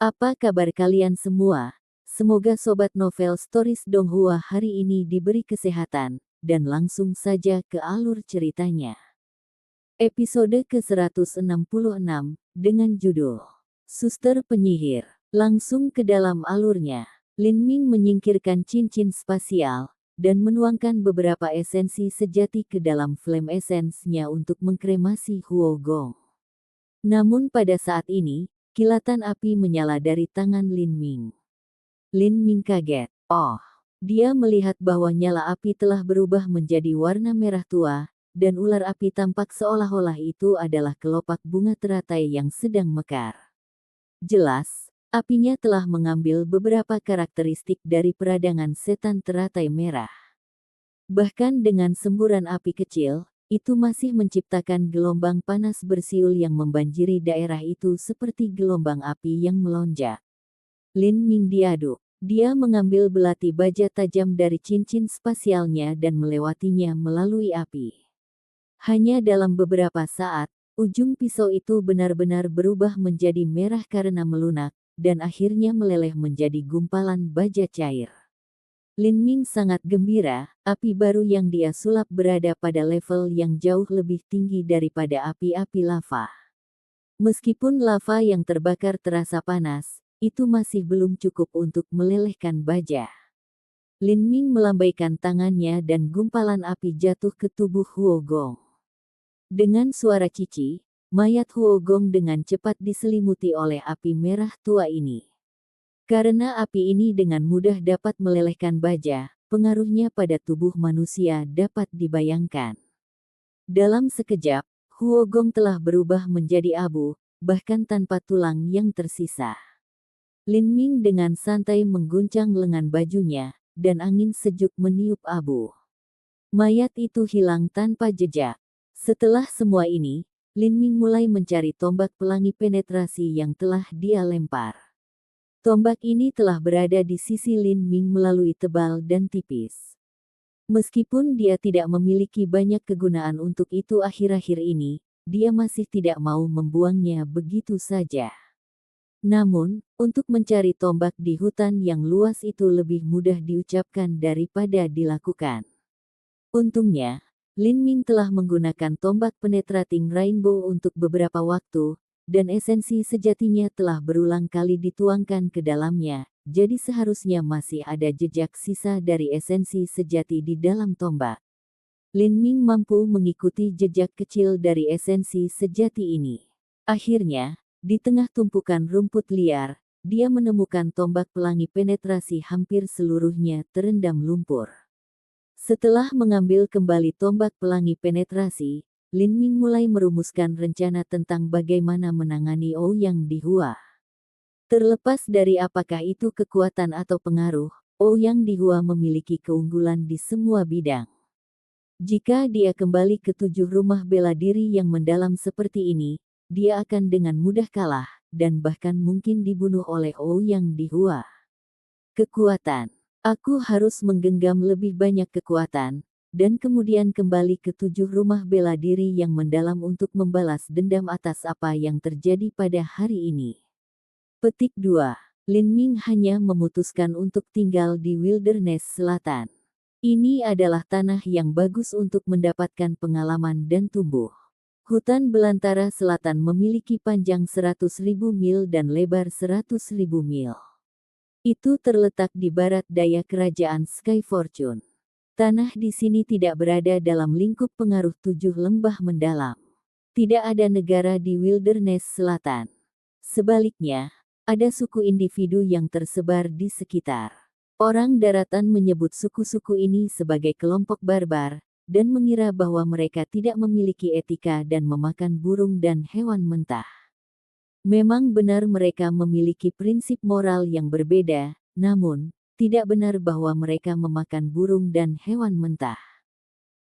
Apa kabar kalian semua? Semoga Sobat Novel Stories Donghua hari ini diberi kesehatan, dan langsung saja ke alur ceritanya. Episode ke-166, dengan judul Suster Penyihir. Langsung ke dalam alurnya, Lin Ming menyingkirkan cincin spasial, dan menuangkan beberapa esensi sejati ke dalam flame essence-nya untuk mengkremasi Huo Gong. Namun pada saat ini, kilatan api menyala dari tangan Lin Ming. Lin Ming kaget. Oh, dia melihat bahwa nyala api telah berubah menjadi warna merah tua, dan ular api tampak seolah-olah itu adalah kelopak bunga teratai yang sedang mekar. Jelas, apinya telah mengambil beberapa karakteristik dari peradangan setan teratai merah. Bahkan dengan semburan api kecil, itu masih menciptakan gelombang panas bersiul yang membanjiri daerah itu seperti gelombang api yang melonjak. Lin Ming diaduk. Dia mengambil belati baja tajam dari cincin spasialnya dan melewatinya melalui api. Hanya dalam beberapa saat, ujung pisau itu benar-benar berubah menjadi merah karena melunak, dan akhirnya meleleh menjadi gumpalan baja cair. Lin Ming sangat gembira, api baru yang dia sulap berada pada level yang jauh lebih tinggi daripada api-api lava. Meskipun lava yang terbakar terasa panas, itu masih belum cukup untuk melelehkan baja. Lin Ming melambaikan tangannya dan gumpalan api jatuh ke tubuh Huo Gong. Dengan suara cici, mayat Huo Gong dengan cepat diselimuti oleh api merah tua ini. Karena api ini dengan mudah dapat melelehkan baja, pengaruhnya pada tubuh manusia dapat dibayangkan. Dalam sekejap, Huo Gong telah berubah menjadi abu, bahkan tanpa tulang yang tersisa. Lin Ming dengan santai mengguncang lengan bajunya, dan angin sejuk meniup abu. Mayat itu hilang tanpa jejak. Setelah semua ini, Lin Ming mulai mencari tombak pelangi penetrasi yang telah dia lempar. Tombak ini telah berada di sisi Lin Ming melalui tebal dan tipis. Meskipun dia tidak memiliki banyak kegunaan untuk itu akhir-akhir ini, dia masih tidak mau membuangnya begitu saja. Namun, untuk mencari tombak di hutan yang luas itu lebih mudah diucapkan daripada dilakukan. Untungnya, Lin Ming telah menggunakan tombak penetrating rainbow untuk beberapa waktu, dan esensi sejatinya telah berulang kali dituangkan ke dalamnya, jadi seharusnya masih ada jejak sisa dari esensi sejati di dalam tombak. Lin Ming mampu mengikuti jejak kecil dari esensi sejati ini. Akhirnya, di tengah tumpukan rumput liar, dia menemukan tombak pelangi penetrasi hampir seluruhnya terendam lumpur. Setelah mengambil kembali tombak pelangi penetrasi, Lin Ming mulai merumuskan rencana tentang bagaimana menangani Ouyang Dihua. Terlepas dari apakah itu kekuatan atau pengaruh, Ouyang Dihua memiliki keunggulan di semua bidang. Jika dia kembali ke 7 rumah bela diri yang mendalam seperti ini, dia akan dengan mudah kalah, dan bahkan mungkin dibunuh oleh Ouyang Dihua. Kekuatan. Aku harus menggenggam lebih banyak kekuatan, dan kemudian kembali ke 7 rumah bela diri yang mendalam untuk membalas dendam atas apa yang terjadi pada hari ini. Petik 2. Lin Ming hanya memutuskan untuk tinggal di Wilderness Selatan. Ini adalah tanah yang bagus untuk mendapatkan pengalaman dan tumbuh. Hutan belantara selatan memiliki panjang 100.000 mil dan lebar 100.000 mil. Itu terletak di barat daya kerajaan Sky Fortune. Tanah di sini tidak berada dalam lingkup pengaruh 7 lembah mendalam. Tidak ada negara di Wilderness Selatan. Sebaliknya, ada suku individu yang tersebar di sekitar. Orang daratan menyebut suku-suku ini sebagai kelompok barbar, dan mengira bahwa mereka tidak memiliki etika dan memakan burung dan hewan mentah. Memang benar mereka memiliki prinsip moral yang berbeda, namun, tidak benar bahwa mereka memakan burung dan hewan mentah.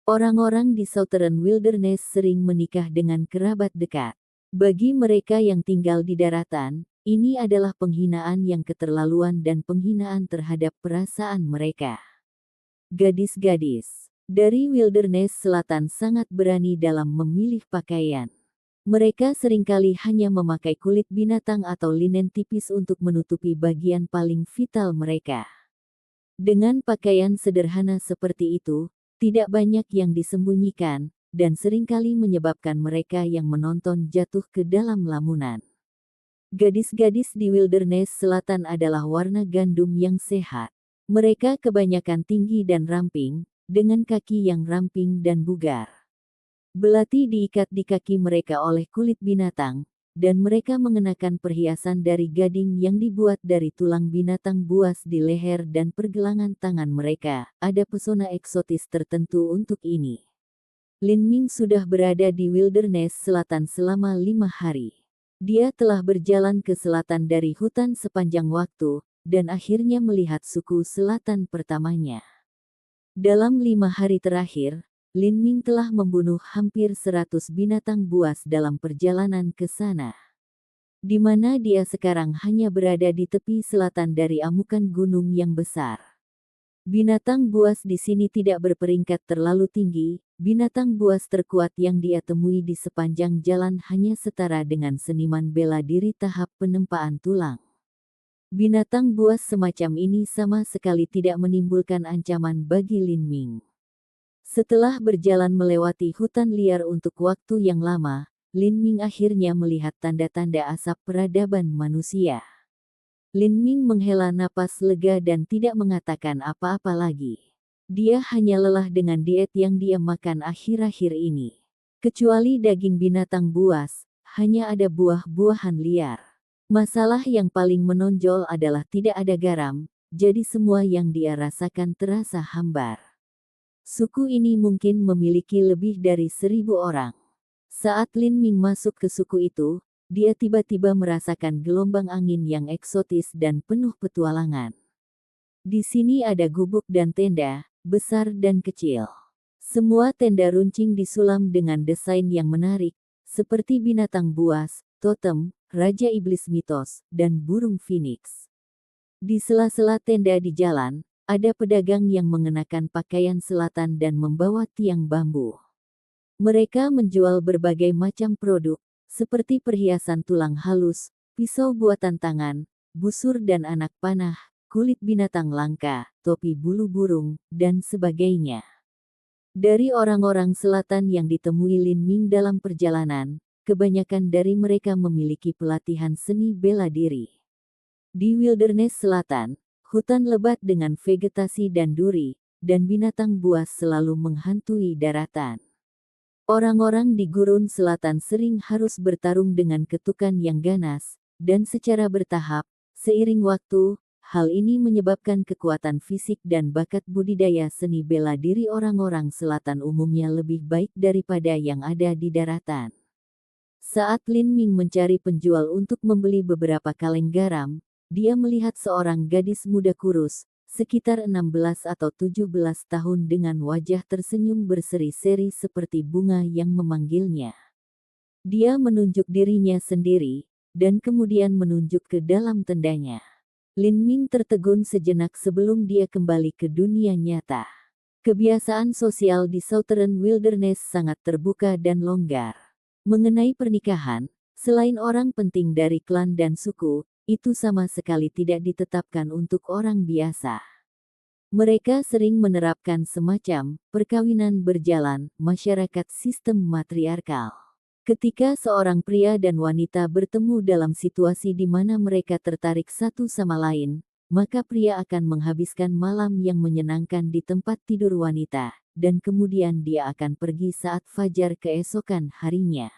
Orang-orang di Southern Wilderness sering menikah dengan kerabat dekat. Bagi mereka yang tinggal di daratan, ini adalah penghinaan yang keterlaluan dan penghinaan terhadap perasaan mereka. Gadis-gadis dari Wilderness Selatan sangat berani dalam memilih pakaian. Mereka seringkali hanya memakai kulit binatang atau linen tipis untuk menutupi bagian paling vital mereka. Dengan pakaian sederhana seperti itu, tidak banyak yang disembunyikan, dan seringkali menyebabkan mereka yang menonton jatuh ke dalam lamunan. Gadis-gadis di Wilderness Selatan adalah warna gandum yang sehat. Mereka kebanyakan tinggi dan ramping, dengan kaki yang ramping dan bugar. Belati diikat di kaki mereka oleh kulit binatang, dan mereka mengenakan perhiasan dari gading yang dibuat dari tulang binatang buas di leher dan pergelangan tangan mereka. Ada pesona eksotis tertentu untuk ini. Lin Ming sudah berada di Wilderness Selatan selama 5 hari. Dia telah berjalan ke selatan dari hutan sepanjang waktu, dan akhirnya melihat suku selatan pertamanya. Dalam 5 hari terakhir, Lin Ming telah membunuh hampir 100 binatang buas dalam perjalanan ke sana. Di mana dia sekarang hanya berada di tepi selatan dari amukan gunung yang besar. Binatang buas di sini tidak berperingkat terlalu tinggi, binatang buas terkuat yang dia temui di sepanjang jalan hanya setara dengan seniman bela diri tahap penempaan tulang. Binatang buas semacam ini sama sekali tidak menimbulkan ancaman bagi Lin Ming. Setelah berjalan melewati hutan liar untuk waktu yang lama, Lin Ming akhirnya melihat tanda-tanda asap peradaban manusia. Lin Ming menghela napas lega dan tidak mengatakan apa-apa lagi. Dia hanya lelah dengan diet yang dia makan akhir-akhir ini. Kecuali daging binatang buas, hanya ada buah-buahan liar. Masalah yang paling menonjol adalah tidak ada garam, jadi semua yang dia rasakan terasa hambar. Suku ini mungkin memiliki lebih dari 1.000 orang. Saat Lin Ming masuk ke suku itu, dia tiba-tiba merasakan gelombang angin yang eksotis dan penuh petualangan. Di sini ada gubuk dan tenda, besar dan kecil. Semua tenda runcing disulam dengan desain yang menarik, seperti binatang buas, totem, raja iblis mitos, dan burung phoenix. Di sela-sela tenda di jalan, ada pedagang yang mengenakan pakaian selatan dan membawa tiang bambu. Mereka menjual berbagai macam produk, seperti perhiasan tulang halus, pisau buatan tangan, busur dan anak panah, kulit binatang langka, topi bulu burung, dan sebagainya. Dari orang-orang selatan yang ditemui Lin Ming dalam perjalanan, kebanyakan dari mereka memiliki pelatihan seni bela diri. Di Wilderness Selatan, hutan lebat dengan vegetasi dan duri, dan binatang buas selalu menghantui daratan. Orang-orang di gurun selatan sering harus bertarung dengan ketukan yang ganas, dan secara bertahap, seiring waktu, hal ini menyebabkan kekuatan fisik dan bakat budidaya seni bela diri orang-orang selatan umumnya lebih baik daripada yang ada di daratan. Saat Lin Ming mencari penjual untuk membeli beberapa kaleng garam, dia melihat seorang gadis muda kurus, sekitar 16 atau 17 tahun dengan wajah tersenyum berseri-seri seperti bunga yang memanggilnya. Dia menunjuk dirinya sendiri, dan kemudian menunjuk ke dalam tendanya. Lin Ming tertegun sejenak sebelum dia kembali ke dunia nyata. Kebiasaan sosial di Southern Wilderness sangat terbuka dan longgar. Mengenai pernikahan, selain orang penting dari klan dan suku, itu sama sekali tidak ditetapkan untuk orang biasa. Mereka sering menerapkan semacam perkawinan berjalan, masyarakat sistem matriarkal. Ketika seorang pria dan wanita bertemu dalam situasi di mana mereka tertarik satu sama lain, maka pria akan menghabiskan malam yang menyenangkan di tempat tidur wanita, dan kemudian dia akan pergi saat fajar keesokan harinya.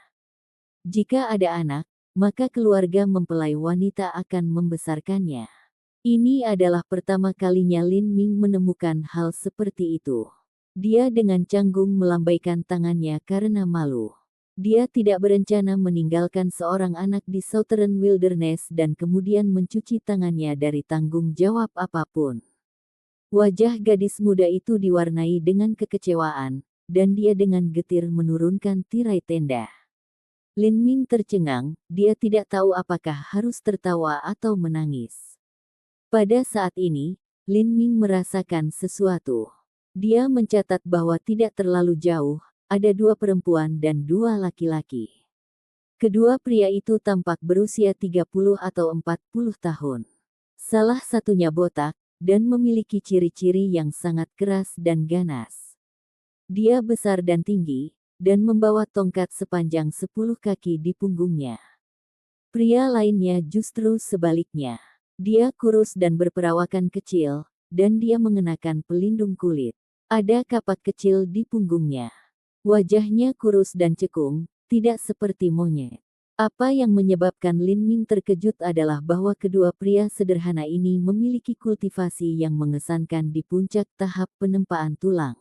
Jika ada anak, maka keluarga mempelai wanita akan membesarkannya. Ini adalah pertama kalinya Lin Ming menemukan hal seperti itu. Dia dengan canggung melambaikan tangannya karena malu. Dia tidak berencana meninggalkan seorang anak di Southern Wilderness dan kemudian mencuci tangannya dari tanggung jawab apapun. Wajah gadis muda itu diwarnai dengan kekecewaan, dan dia dengan getir menurunkan tirai tenda. Lin Ming tercengang, dia tidak tahu apakah harus tertawa atau menangis. Pada saat ini, Lin Ming merasakan sesuatu. Dia mencatat bahwa tidak terlalu jauh, ada 2 perempuan dan 2 laki-laki. Kedua pria itu tampak berusia 30 atau 40 tahun. Salah satunya botak, dan memiliki ciri-ciri yang sangat keras dan ganas. Dia besar dan tinggi, dan membawa tongkat sepanjang 10 kaki di punggungnya. Pria lainnya justru sebaliknya. Dia kurus dan berperawakan kecil, dan dia mengenakan pelindung kulit. Ada kapak kecil di punggungnya. Wajahnya kurus dan cekung, tidak seperti monyet. Apa yang menyebabkan Lin Ming terkejut adalah bahwa kedua pria sederhana ini memiliki kultivasi yang mengesankan di puncak tahap penempaan tulang.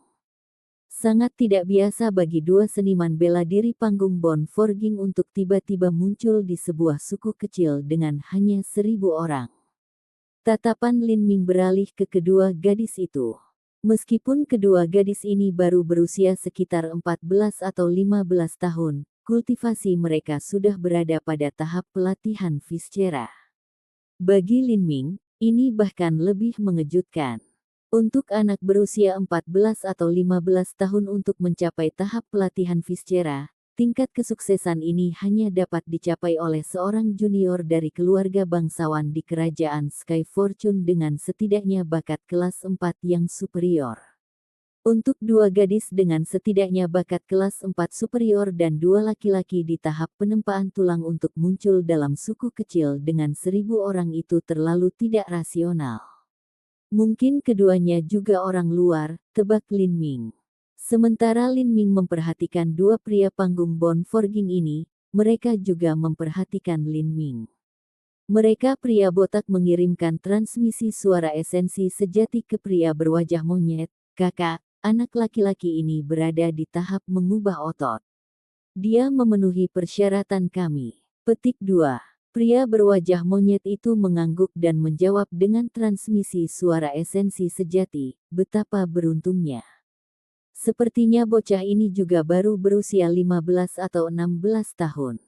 Sangat tidak biasa bagi dua seniman bela diri panggung Bon Forging untuk tiba-tiba muncul di sebuah suku kecil dengan hanya 1.000 orang. Tatapan Lin Ming beralih ke kedua gadis itu. Meskipun kedua gadis ini baru berusia sekitar 14 atau 15 tahun, kultivasi mereka sudah berada pada tahap pelatihan Viscera. Bagi Lin Ming, ini bahkan lebih mengejutkan. Untuk anak berusia 14 atau 15 tahun untuk mencapai tahap pelatihan Viscera, tingkat kesuksesan ini hanya dapat dicapai oleh seorang junior dari keluarga bangsawan di kerajaan Sky Fortune dengan setidaknya bakat kelas 4 yang superior. Untuk dua gadis dengan setidaknya bakat kelas 4 superior dan dua laki-laki di tahap penempaan tulang untuk muncul dalam suku kecil dengan 1.000 orang itu terlalu tidak rasional. Mungkin keduanya juga orang luar, tebak Lin Ming. Sementara Lin Ming memperhatikan dua pria panggung Bon Forging ini, mereka juga memperhatikan Lin Ming. Mereka pria botak mengirimkan transmisi suara esensi sejati ke pria berwajah monyet. Kakak, anak laki-laki ini berada di tahap mengubah otot. Dia memenuhi persyaratan kami. Petik 2. Pria berwajah monyet itu mengangguk dan menjawab dengan transmisi suara esensi sejati, betapa beruntungnya. Sepertinya bocah ini juga baru berusia 15 atau 16 tahun.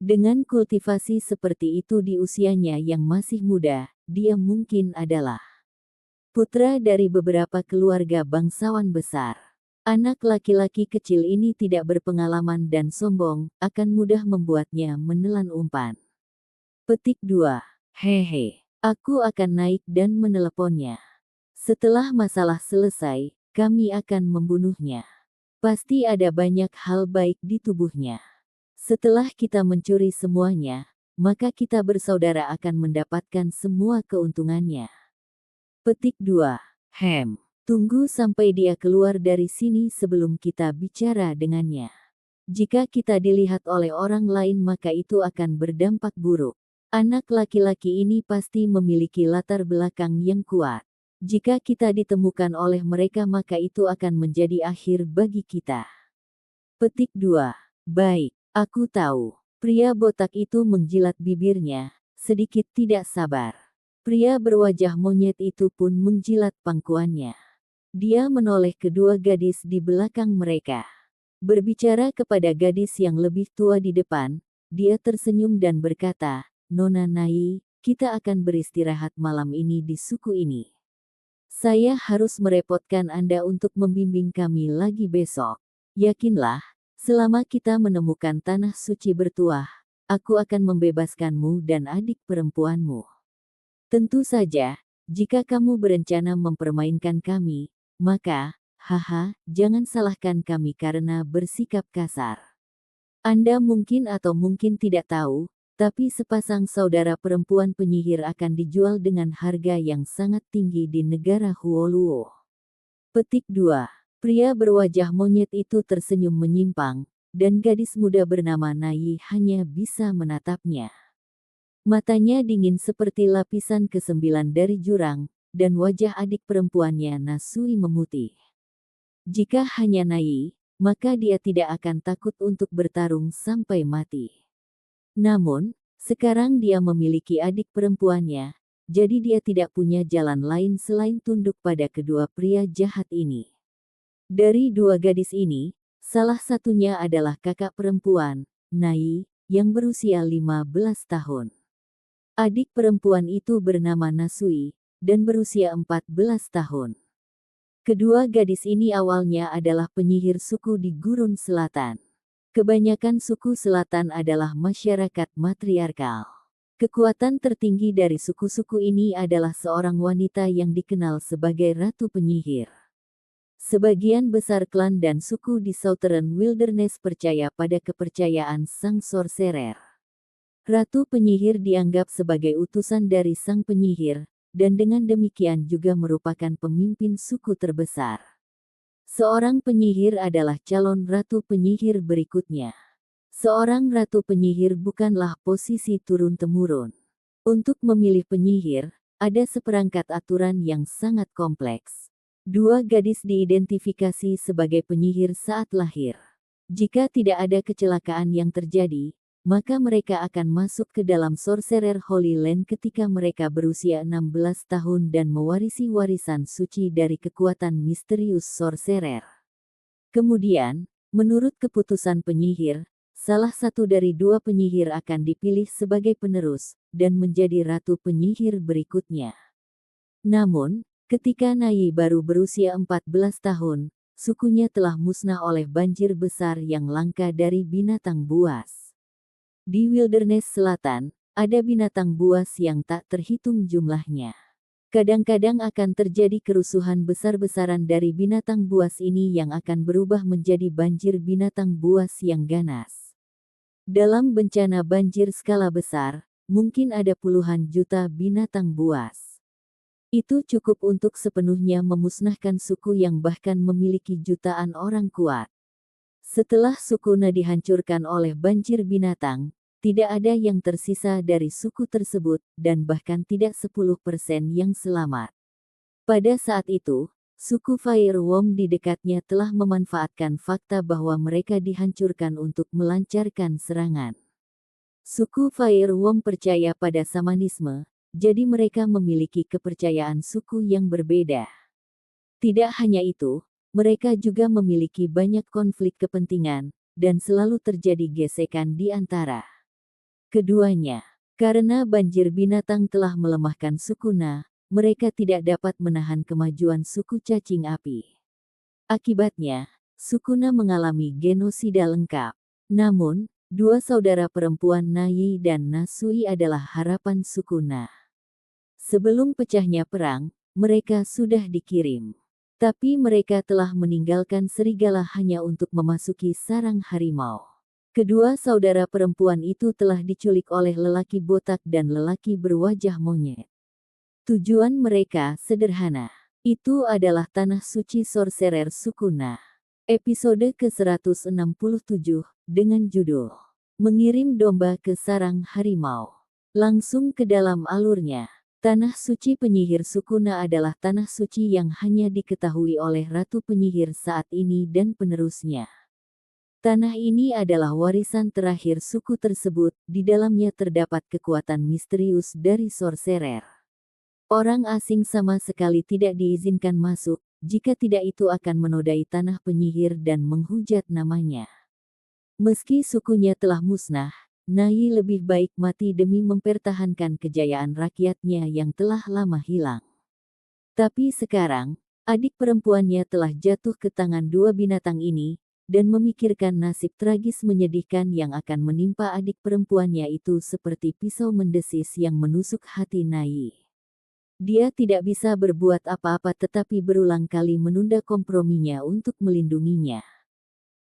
Dengan kultivasi seperti itu di usianya yang masih muda, dia mungkin adalah putra dari beberapa keluarga bangsawan besar. Anak laki-laki kecil ini tidak berpengalaman dan sombong, akan mudah membuatnya menelan umpan. Petik 2. Hehe, aku akan naik dan meneleponnya. Setelah masalah selesai, kami akan membunuhnya. Pasti ada banyak hal baik di tubuhnya. Setelah kita mencuri semuanya, maka kita bersaudara akan mendapatkan semua keuntungannya. Petik 2. Tunggu sampai dia keluar dari sini sebelum kita bicara dengannya. Jika kita dilihat oleh orang lain maka itu akan berdampak buruk. Anak laki-laki ini pasti memiliki latar belakang yang kuat. Jika kita ditemukan oleh mereka maka itu akan menjadi akhir bagi kita. Petik 2. Baik, aku tahu. Pria botak itu menjilat bibirnya, sedikit tidak sabar. Pria berwajah monyet itu pun menjilat pangkuannya. Dia menoleh kedua gadis di belakang mereka. Berbicara kepada gadis yang lebih tua di depan, dia tersenyum dan berkata, Nona Nai, kita akan beristirahat malam ini di suku ini. Saya harus merepotkan Anda untuk membimbing kami lagi besok. Yakinlah, selama kita menemukan tanah suci bertuah, aku akan membebaskanmu dan adik perempuanmu. Tentu saja, jika kamu berencana mempermainkan kami, maka, haha, jangan salahkan kami karena bersikap kasar. Anda mungkin atau mungkin tidak tahu, tapi sepasang saudara perempuan penyihir akan dijual dengan harga yang sangat tinggi di negara Huoluo. Petik 2. Pria berwajah monyet itu tersenyum menyimpang, dan gadis muda bernama Nai hanya bisa menatapnya. Matanya dingin seperti lapisan ke-9 dari jurang, dan wajah adik perempuannya Nasui memutih. Jika hanya Nai, maka dia tidak akan takut untuk bertarung sampai mati. Namun, sekarang dia memiliki adik perempuannya, jadi dia tidak punya jalan lain selain tunduk pada kedua pria jahat ini. Dari dua gadis ini, salah satunya adalah kakak perempuan, Nai, yang berusia 15 tahun. Adik perempuan itu bernama Nasui, dan berusia 14 tahun. Kedua gadis ini awalnya adalah penyihir suku di Gurun Selatan. Kebanyakan suku selatan adalah masyarakat matriarkal. Kekuatan tertinggi dari suku-suku ini adalah seorang wanita yang dikenal sebagai Ratu Penyihir. Sebagian besar klan dan suku di Southern Wilderness percaya pada kepercayaan Sang Sorcerer. Ratu Penyihir dianggap sebagai utusan dari Sang Penyihir, dan dengan demikian juga merupakan pemimpin suku terbesar. Seorang penyihir adalah calon Ratu Penyihir berikutnya. Seorang Ratu Penyihir bukanlah posisi turun-temurun. Untuk memilih penyihir, ada seperangkat aturan yang sangat kompleks. 2 gadis diidentifikasi sebagai penyihir saat lahir. Jika tidak ada kecelakaan yang terjadi, maka mereka akan masuk ke dalam Sorcerer Holy Land ketika mereka berusia 16 tahun dan mewarisi warisan suci dari kekuatan misterius Sorcerer. Kemudian, menurut keputusan penyihir, salah satu dari 2 penyihir akan dipilih sebagai penerus, dan menjadi Ratu Penyihir berikutnya. Namun, ketika Nayi baru berusia 14 tahun, sukunya telah musnah oleh banjir besar yang langka dari binatang buas. Di Wilderness Selatan, ada binatang buas yang tak terhitung jumlahnya. Kadang-kadang akan terjadi kerusuhan besar-besaran dari binatang buas ini yang akan berubah menjadi banjir binatang buas yang ganas. Dalam bencana banjir skala besar, mungkin ada puluhan juta binatang buas. Itu cukup untuk sepenuhnya memusnahkan suku yang bahkan memiliki jutaan orang kuat. Setelah suku Na dihancurkan oleh banjir binatang, tidak ada yang tersisa dari suku tersebut, dan bahkan tidak 10% yang selamat. Pada saat itu, suku Fireworm di dekatnya telah memanfaatkan fakta bahwa mereka dihancurkan untuk melancarkan serangan. Suku Fireworm percaya pada Samanisme, jadi mereka memiliki kepercayaan suku yang berbeda. Tidak hanya itu, mereka juga memiliki banyak konflik kepentingan, dan selalu terjadi gesekan di antara keduanya. Karena banjir binatang telah melemahkan suku Na, mereka tidak dapat menahan kemajuan suku cacing api. Akibatnya, suku Na mengalami genosida lengkap. Namun, 2 saudara perempuan Nayi dan Nasui adalah harapan suku Na. Sebelum pecahnya perang, mereka sudah dikirim. Tapi mereka telah meninggalkan serigala hanya untuk memasuki sarang harimau. Kedua saudara perempuan itu telah diculik oleh lelaki botak dan lelaki berwajah monyet. Tujuan mereka sederhana. Itu adalah tanah suci Sorcerer suku Na. Episode ke-167, dengan judul Mengirim Domba ke Sarang Harimau. Langsung ke dalam alurnya. Tanah suci penyihir suku Na adalah tanah suci yang hanya diketahui oleh Ratu Penyihir saat ini dan penerusnya. Tanah ini adalah warisan terakhir suku tersebut, di dalamnya terdapat kekuatan misterius dari Sorcerer. Orang asing sama sekali tidak diizinkan masuk, jika tidak itu akan menodai tanah penyihir dan menghujat namanya. Meski sukunya telah musnah, Nayi lebih baik mati demi mempertahankan kejayaan rakyatnya yang telah lama hilang. Tapi sekarang, adik perempuannya telah jatuh ke tangan 2 binatang ini, dan memikirkan nasib tragis menyedihkan yang akan menimpa adik perempuannya itu seperti pisau mendesis yang menusuk hati Nayi. Dia tidak bisa berbuat apa-apa tetapi berulang kali menunda komprominya untuk melindunginya.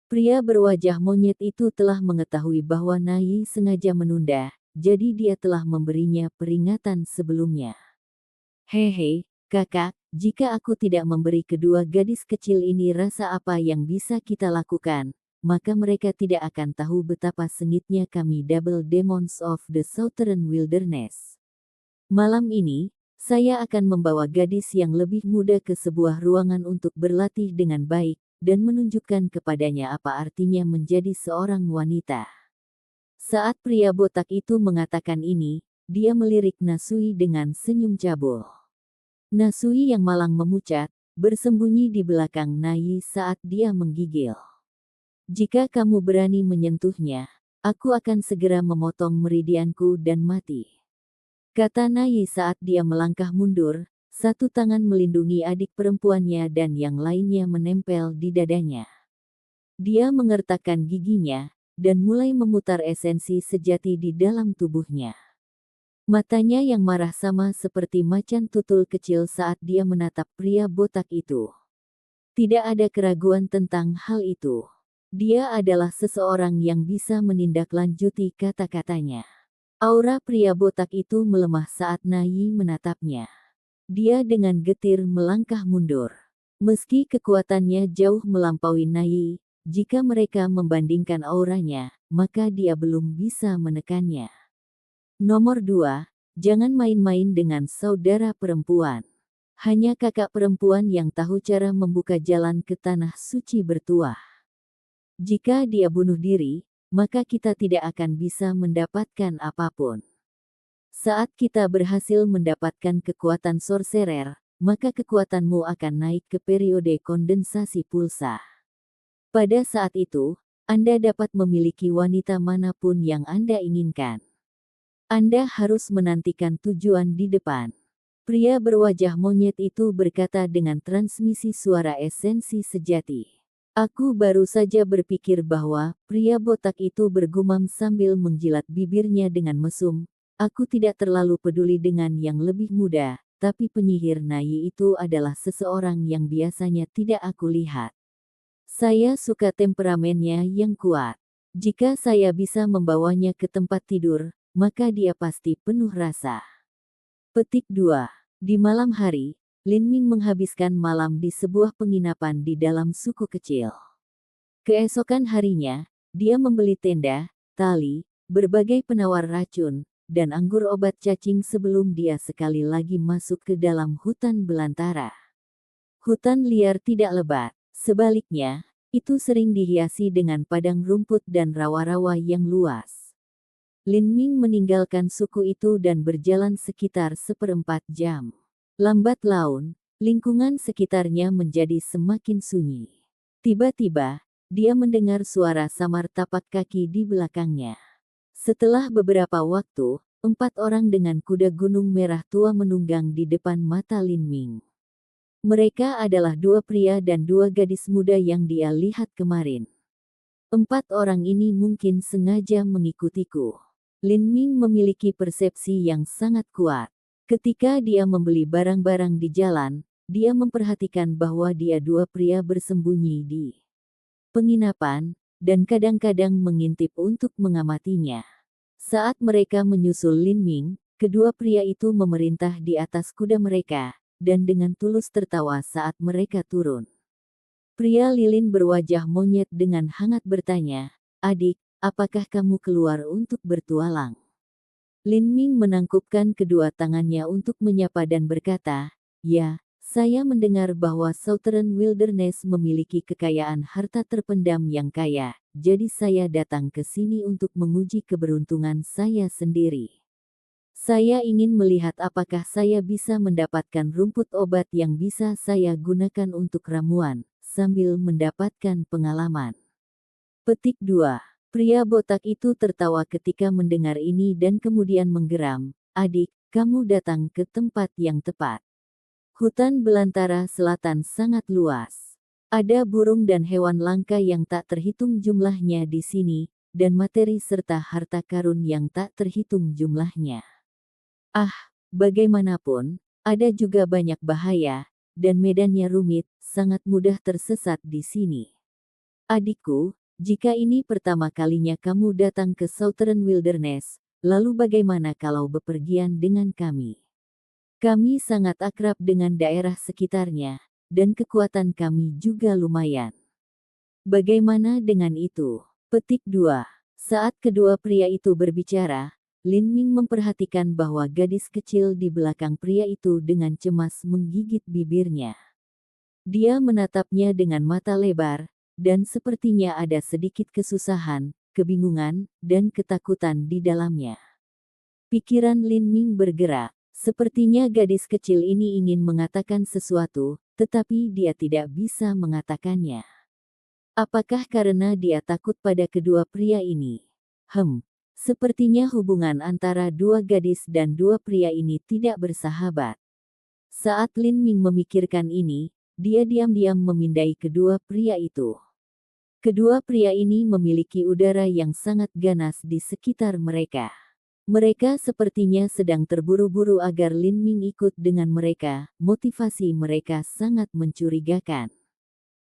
Pria berwajah monyet itu telah mengetahui bahwa Nayi sengaja menunda, jadi dia telah memberinya peringatan sebelumnya. Hehe, kakak, jika aku tidak memberi kedua gadis kecil ini rasa apa yang bisa kita lakukan, maka mereka tidak akan tahu betapa sengitnya kami Double Demons of the Southern Wilderness. Malam ini, saya akan membawa gadis yang lebih muda ke sebuah ruangan untuk berlatih dengan baik, dan menunjukkan kepadanya apa artinya menjadi seorang wanita. Saat pria botak itu mengatakan ini, dia melirik Nasui dengan senyum cabul. Nasui yang malang memucat, bersembunyi di belakang Nayi saat dia menggigil. Jika kamu berani menyentuhnya, aku akan segera memotong meridianku dan mati. Kata Nayi saat dia melangkah mundur, satu tangan melindungi adik perempuannya dan yang lainnya menempel di dadanya. Dia mengertakkan giginya, dan mulai memutar esensi sejati di dalam tubuhnya. Matanya yang marah sama seperti macan tutul kecil saat dia menatap pria botak itu. Tidak ada keraguan tentang hal itu. Dia adalah seseorang yang bisa menindaklanjuti kata-katanya. Aura pria botak itu melemah saat Nayi menatapnya. Dia dengan getir melangkah mundur. Meski kekuatannya jauh melampaui Nayi, jika mereka membandingkan auranya, maka dia belum bisa menekannya. Nomor 2, jangan main-main dengan saudara perempuan. Hanya kakak perempuan yang tahu cara membuka jalan ke tanah suci bertuah. Jika dia bunuh diri, maka kita tidak akan bisa mendapatkan apapun. Saat kita berhasil mendapatkan kekuatan sorcerer, maka kekuatanmu akan naik ke periode kondensasi pulsa. Pada saat itu, Anda dapat memiliki wanita manapun yang Anda inginkan. Anda harus menantikan tujuan di depan. Pria berwajah monyet itu berkata dengan transmisi suara esensi sejati. Aku baru saja berpikir bahwa pria botak itu bergumam sambil menjilat bibirnya dengan mesum. Aku tidak terlalu peduli dengan yang lebih muda, tapi penyihir Nayi itu adalah seseorang yang biasanya tidak aku lihat. Saya suka temperamennya yang kuat. Jika saya bisa membawanya ke tempat tidur, maka dia pasti penuh rasa. Petik 2. Di malam hari, Lin Ming menghabiskan malam di sebuah penginapan di dalam suku kecil. Keesokan harinya, dia membeli tenda, tali, berbagai penawar racun, dan anggur obat cacing sebelum dia sekali lagi masuk ke dalam hutan belantara. Hutan liar tidak lebat, sebaliknya, itu sering dihiasi dengan padang rumput dan rawa-rawa yang luas. Lin Ming meninggalkan suku itu dan berjalan sekitar 1/4 jam. Lambat laun, lingkungan sekitarnya menjadi semakin sunyi. Tiba-tiba, dia mendengar suara samar tapak kaki di belakangnya. Setelah beberapa waktu, 4 orang dengan kuda gunung merah tua menunggang di depan mata Lin Ming. Mereka adalah 2 pria dan 2 gadis muda yang dia lihat kemarin. 4 orang ini mungkin sengaja mengikutiku. Lin Ming memiliki persepsi yang sangat kuat. Ketika dia membeli barang-barang di jalan, dia memperhatikan bahwa dia 2 pria bersembunyi di penginapan, dan kadang-kadang mengintip untuk mengamatinya. Saat mereka menyusul Lin Ming, kedua pria itu memerintah di atas kuda mereka, dan dengan tulus tertawa saat mereka turun. Pria lilin berwajah monyet dengan hangat bertanya, "Adik, apakah kamu keluar untuk bertualang?" Lin Ming menangkupkan kedua tangannya untuk menyapa dan berkata, "Ya, saya mendengar bahwa Southern Wilderness memiliki kekayaan harta terpendam yang kaya, jadi saya datang ke sini untuk menguji keberuntungan saya sendiri. Saya ingin melihat apakah saya bisa mendapatkan rumput obat yang bisa saya gunakan untuk ramuan, sambil mendapatkan pengalaman." Petik 2. Pria botak itu tertawa ketika mendengar ini dan kemudian menggeram, "Adik, kamu datang ke tempat yang tepat. Hutan belantara selatan sangat luas. Ada burung dan hewan langka yang tak terhitung jumlahnya di sini, dan materi serta harta karun yang tak terhitung jumlahnya. Ah, bagaimanapun, ada juga banyak bahaya, dan medannya rumit, sangat mudah tersesat di sini. Adikku, jika ini pertama kalinya kamu datang ke Southern Wilderness, lalu bagaimana kalau bepergian dengan kami? Kami sangat akrab dengan daerah sekitarnya, dan kekuatan kami juga lumayan. Bagaimana dengan itu?" Petik 2. Saat kedua pria itu berbicara, Lin Ming memperhatikan bahwa gadis kecil di belakang pria itu dengan cemas menggigit bibirnya. Dia menatapnya dengan mata lebar, dan sepertinya ada sedikit kesusahan, kebingungan, dan ketakutan di dalamnya. Pikiran Lin Ming bergerak. Sepertinya gadis kecil ini ingin mengatakan sesuatu, tetapi dia tidak bisa mengatakannya. Apakah karena dia takut pada kedua pria ini? Sepertinya hubungan antara 2 gadis dan 2 pria ini tidak bersahabat. Saat Lin Ming memikirkan ini, dia diam-diam memindai kedua pria itu. Kedua pria ini memiliki udara yang sangat ganas di sekitar mereka. Mereka sepertinya sedang terburu-buru agar Lin Ming ikut dengan mereka. Motivasi mereka sangat mencurigakan.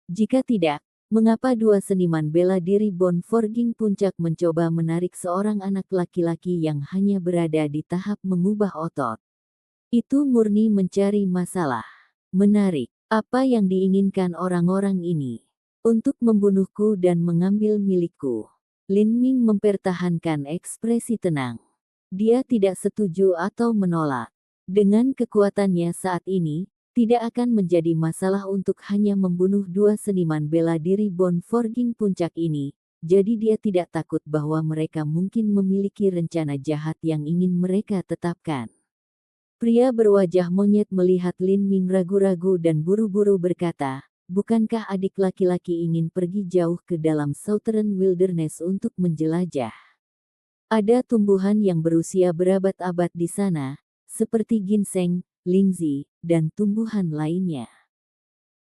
Jika tidak, mengapa dua seniman bela diri Bon Forging Puncak mencoba menarik seorang anak laki-laki yang hanya berada di tahap mengubah otot? Itu murni mencari masalah. Menarik. Apa yang diinginkan orang-orang ini? Untuk membunuhku dan mengambil milikku. Lin Ming mempertahankan ekspresi tenang. Dia tidak setuju atau menolak. Dengan kekuatannya saat ini, tidak akan menjadi masalah untuk hanya membunuh dua seniman bela diri Bon Forging Puncak ini, jadi dia tidak takut bahwa mereka mungkin memiliki rencana jahat yang ingin mereka tetapkan. Pria berwajah monyet melihat Lin Ming ragu-ragu dan buru-buru berkata, bukankah adik laki-laki ingin pergi jauh ke dalam Southern Wilderness untuk menjelajah? Ada tumbuhan yang berusia berabad-abad di sana, seperti ginseng, lingzi, dan tumbuhan lainnya.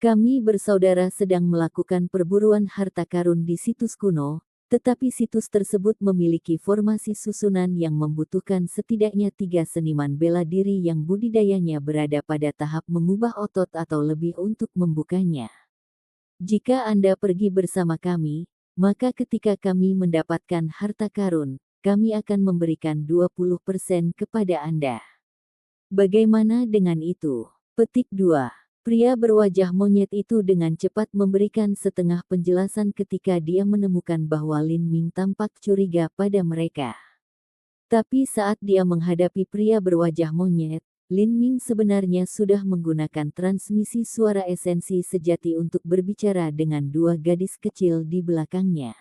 Kami bersaudara sedang melakukan perburuan harta karun di situs kuno, tetapi situs tersebut memiliki formasi susunan yang membutuhkan setidaknya 3 seniman bela diri yang budidayanya berada pada tahap mengubah otot atau lebih untuk membukanya. Jika Anda pergi bersama kami, maka ketika kami mendapatkan harta karun, kami akan memberikan 20% kepada Anda. Bagaimana dengan itu? Petik 2. Pria berwajah monyet itu dengan cepat memberikan setengah penjelasan ketika dia menemukan bahwa Lin Ming tampak curiga pada mereka. Tapi saat dia menghadapi pria berwajah monyet, Lin Ming sebenarnya sudah menggunakan transmisi suara esensi sejati untuk berbicara dengan dua gadis kecil di belakangnya.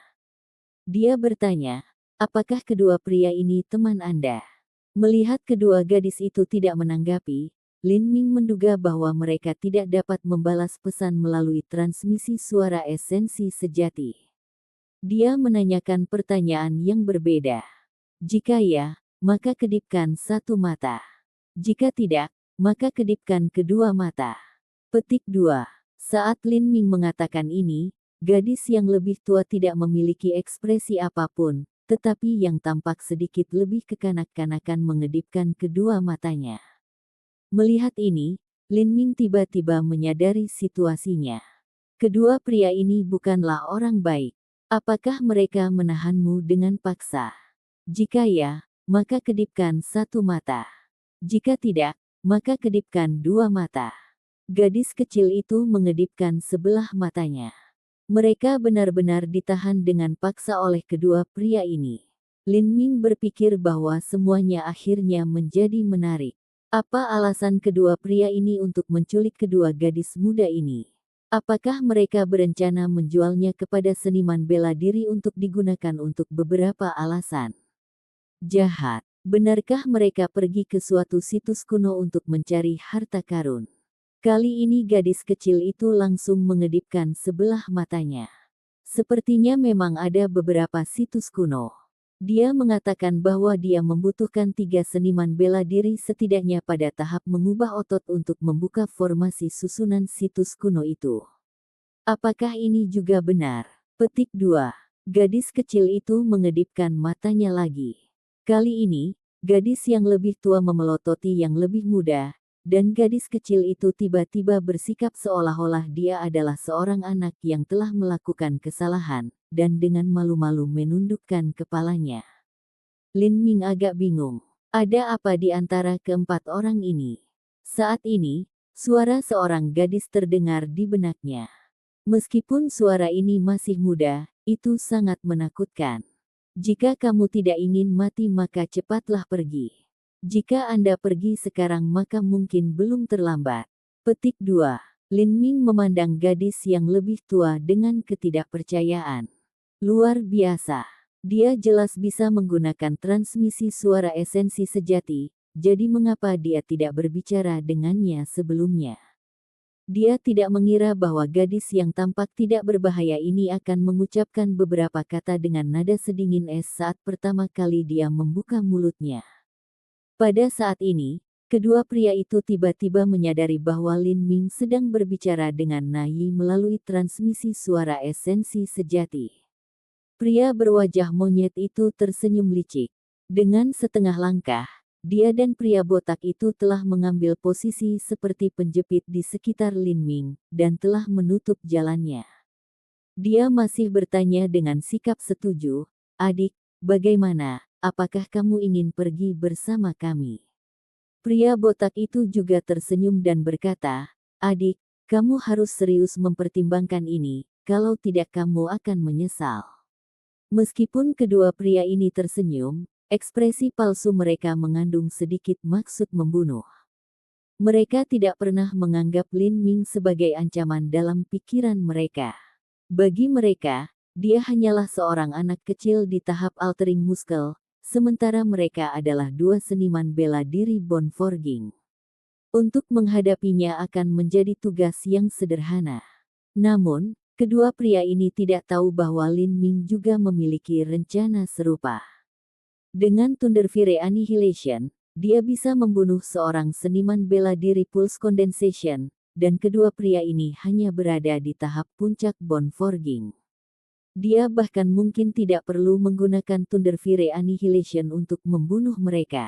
Dia bertanya, apakah kedua pria ini teman Anda? Melihat kedua gadis itu tidak menanggapi, Lin Ming menduga bahwa mereka tidak dapat membalas pesan melalui transmisi suara esensi sejati. Dia menanyakan pertanyaan yang berbeda. Jika ya, maka kedipkan satu mata. Jika tidak, maka kedipkan kedua mata. Petik 2. Saat Lin Ming mengatakan ini, gadis yang lebih tua tidak memiliki ekspresi apapun, tetapi yang tampak sedikit lebih kekanak-kanakan mengedipkan kedua matanya. Melihat ini, Lin Ming tiba-tiba menyadari situasinya. Kedua pria ini bukanlah orang baik. Apakah mereka menahanmu dengan paksa? Jika ya, maka kedipkan satu mata. Jika tidak, maka kedipkan dua mata. Gadis kecil itu mengedipkan sebelah matanya. Mereka benar-benar ditahan dengan paksa oleh kedua pria ini. Lin Ming berpikir bahwa semuanya akhirnya menjadi menarik. Apa alasan kedua pria ini untuk menculik kedua gadis muda ini? Apakah mereka berencana menjualnya kepada seniman bela diri untuk digunakan untuk beberapa alasan jahat? Benarkah mereka pergi ke suatu situs kuno untuk mencari harta karun? Kali ini gadis kecil itu langsung mengedipkan sebelah matanya. Sepertinya memang ada beberapa situs kuno. Dia mengatakan bahwa dia membutuhkan 3 seniman bela diri setidaknya pada tahap mengubah otot untuk membuka formasi susunan situs kuno itu. Apakah ini juga benar? Petik 2. Gadis kecil itu mengedipkan matanya lagi. Kali ini, gadis yang lebih tua memelototi yang lebih muda, dan gadis kecil itu tiba-tiba bersikap seolah-olah dia adalah seorang anak yang telah melakukan kesalahan, dan dengan malu-malu menundukkan kepalanya. Lin Ming agak bingung. Ada apa di antara keempat orang ini? Saat ini, suara seorang gadis terdengar di benaknya. Meskipun suara ini masih muda, itu sangat menakutkan. Jika kamu tidak ingin mati maka cepatlah pergi. Jika Anda pergi sekarang maka mungkin belum terlambat. Petik 2. Lin Ming memandang gadis yang lebih tua dengan ketidakpercayaan. Luar biasa. Dia jelas bisa menggunakan transmisi suara esensi sejati, jadi mengapa dia tidak berbicara dengannya sebelumnya? Dia tidak mengira bahwa gadis yang tampak tidak berbahaya ini akan mengucapkan beberapa kata dengan nada sedingin es saat pertama kali dia membuka mulutnya. Pada saat ini, Kedua pria itu tiba-tiba menyadari bahwa Lin Ming sedang berbicara dengan Nayi melalui transmisi suara esensi sejati. Pria berwajah monyet itu tersenyum licik. Dengan setengah langkah, dia dan pria botak itu telah mengambil posisi seperti penjepit di sekitar Lin Ming, dan telah menutup jalannya. Dia masih bertanya dengan sikap setuju, "Adik, bagaimana? Apakah kamu ingin pergi bersama kami?" Pria botak itu juga tersenyum dan berkata, "Adik, kamu harus serius mempertimbangkan ini, kalau tidak kamu akan menyesal." Meskipun kedua pria ini tersenyum, ekspresi palsu mereka mengandung sedikit maksud membunuh. Mereka tidak pernah menganggap Lin Ming sebagai ancaman dalam pikiran mereka. Bagi mereka, dia hanyalah seorang anak kecil di tahap altering muscle, sementara mereka adalah dua seniman bela diri Bon Forging. Untuk menghadapinya akan menjadi tugas yang sederhana. Namun, kedua pria ini tidak tahu bahwa Lin Ming juga memiliki rencana serupa. Dengan Thunderfire Annihilation, dia bisa membunuh seorang seniman bela diri Pulse Condensation, dan kedua pria ini hanya berada di tahap puncak Bon Forging. Dia bahkan mungkin tidak perlu menggunakan Thunderfire Annihilation untuk membunuh mereka.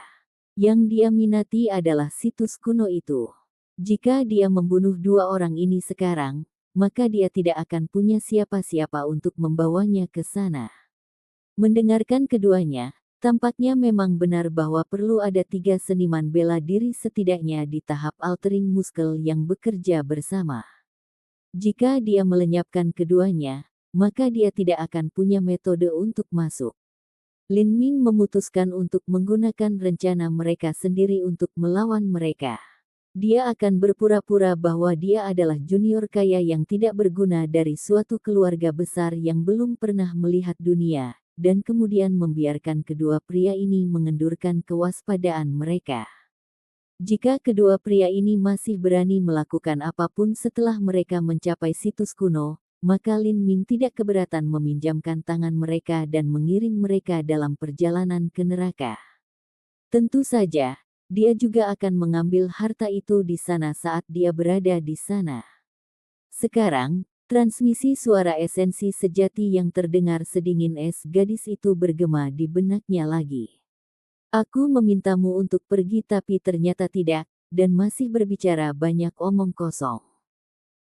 Yang dia minati adalah situs kuno itu. Jika dia membunuh dua orang ini sekarang, maka dia tidak akan punya siapa-siapa untuk membawanya ke sana. Mendengarkan keduanya, tampaknya memang benar bahwa perlu ada 3 seniman bela diri setidaknya di tahap altering muscle yang bekerja bersama. Jika dia melenyapkan keduanya, maka dia tidak akan punya metode untuk masuk. Lin Ming memutuskan untuk menggunakan rencana mereka sendiri untuk melawan mereka. Dia akan berpura-pura bahwa dia adalah junior kaya yang tidak berguna dari suatu keluarga besar yang belum pernah melihat dunia, dan kemudian membiarkan kedua pria ini mengendurkan kewaspadaan mereka. Jika kedua pria ini masih berani melakukan apapun setelah mereka mencapai situs kuno, maka Lin Ming tidak keberatan meminjamkan tangan mereka dan mengiring mereka dalam perjalanan ke neraka. Tentu saja, dia juga akan mengambil harta itu di sana saat dia berada di sana. Sekarang, transmisi suara esensi sejati yang terdengar sedingin es gadis itu bergema di benaknya lagi. "Aku memintamu untuk pergi tapi ternyata tidak, dan masih berbicara banyak omong kosong.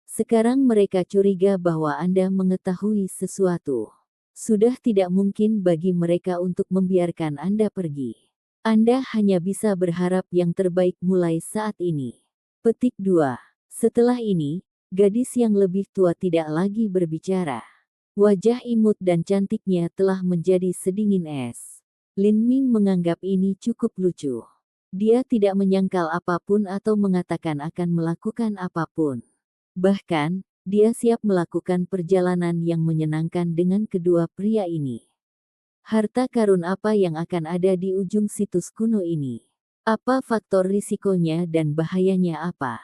Sekarang mereka curiga bahwa Anda mengetahui sesuatu. Sudah tidak mungkin bagi mereka untuk membiarkan Anda pergi. Anda hanya bisa berharap yang terbaik mulai saat ini." Petik 2. Setelah ini, gadis yang lebih tua tidak lagi berbicara. Wajah imut dan cantiknya telah menjadi sedingin es. Lin Ming menganggap ini cukup lucu. Dia tidak menyangkal apapun atau mengatakan akan melakukan apapun. Bahkan, dia siap melakukan perjalanan yang menyenangkan dengan kedua pria ini. Harta karun apa yang akan ada di ujung situs kuno ini? Apa faktor risikonya dan bahayanya apa?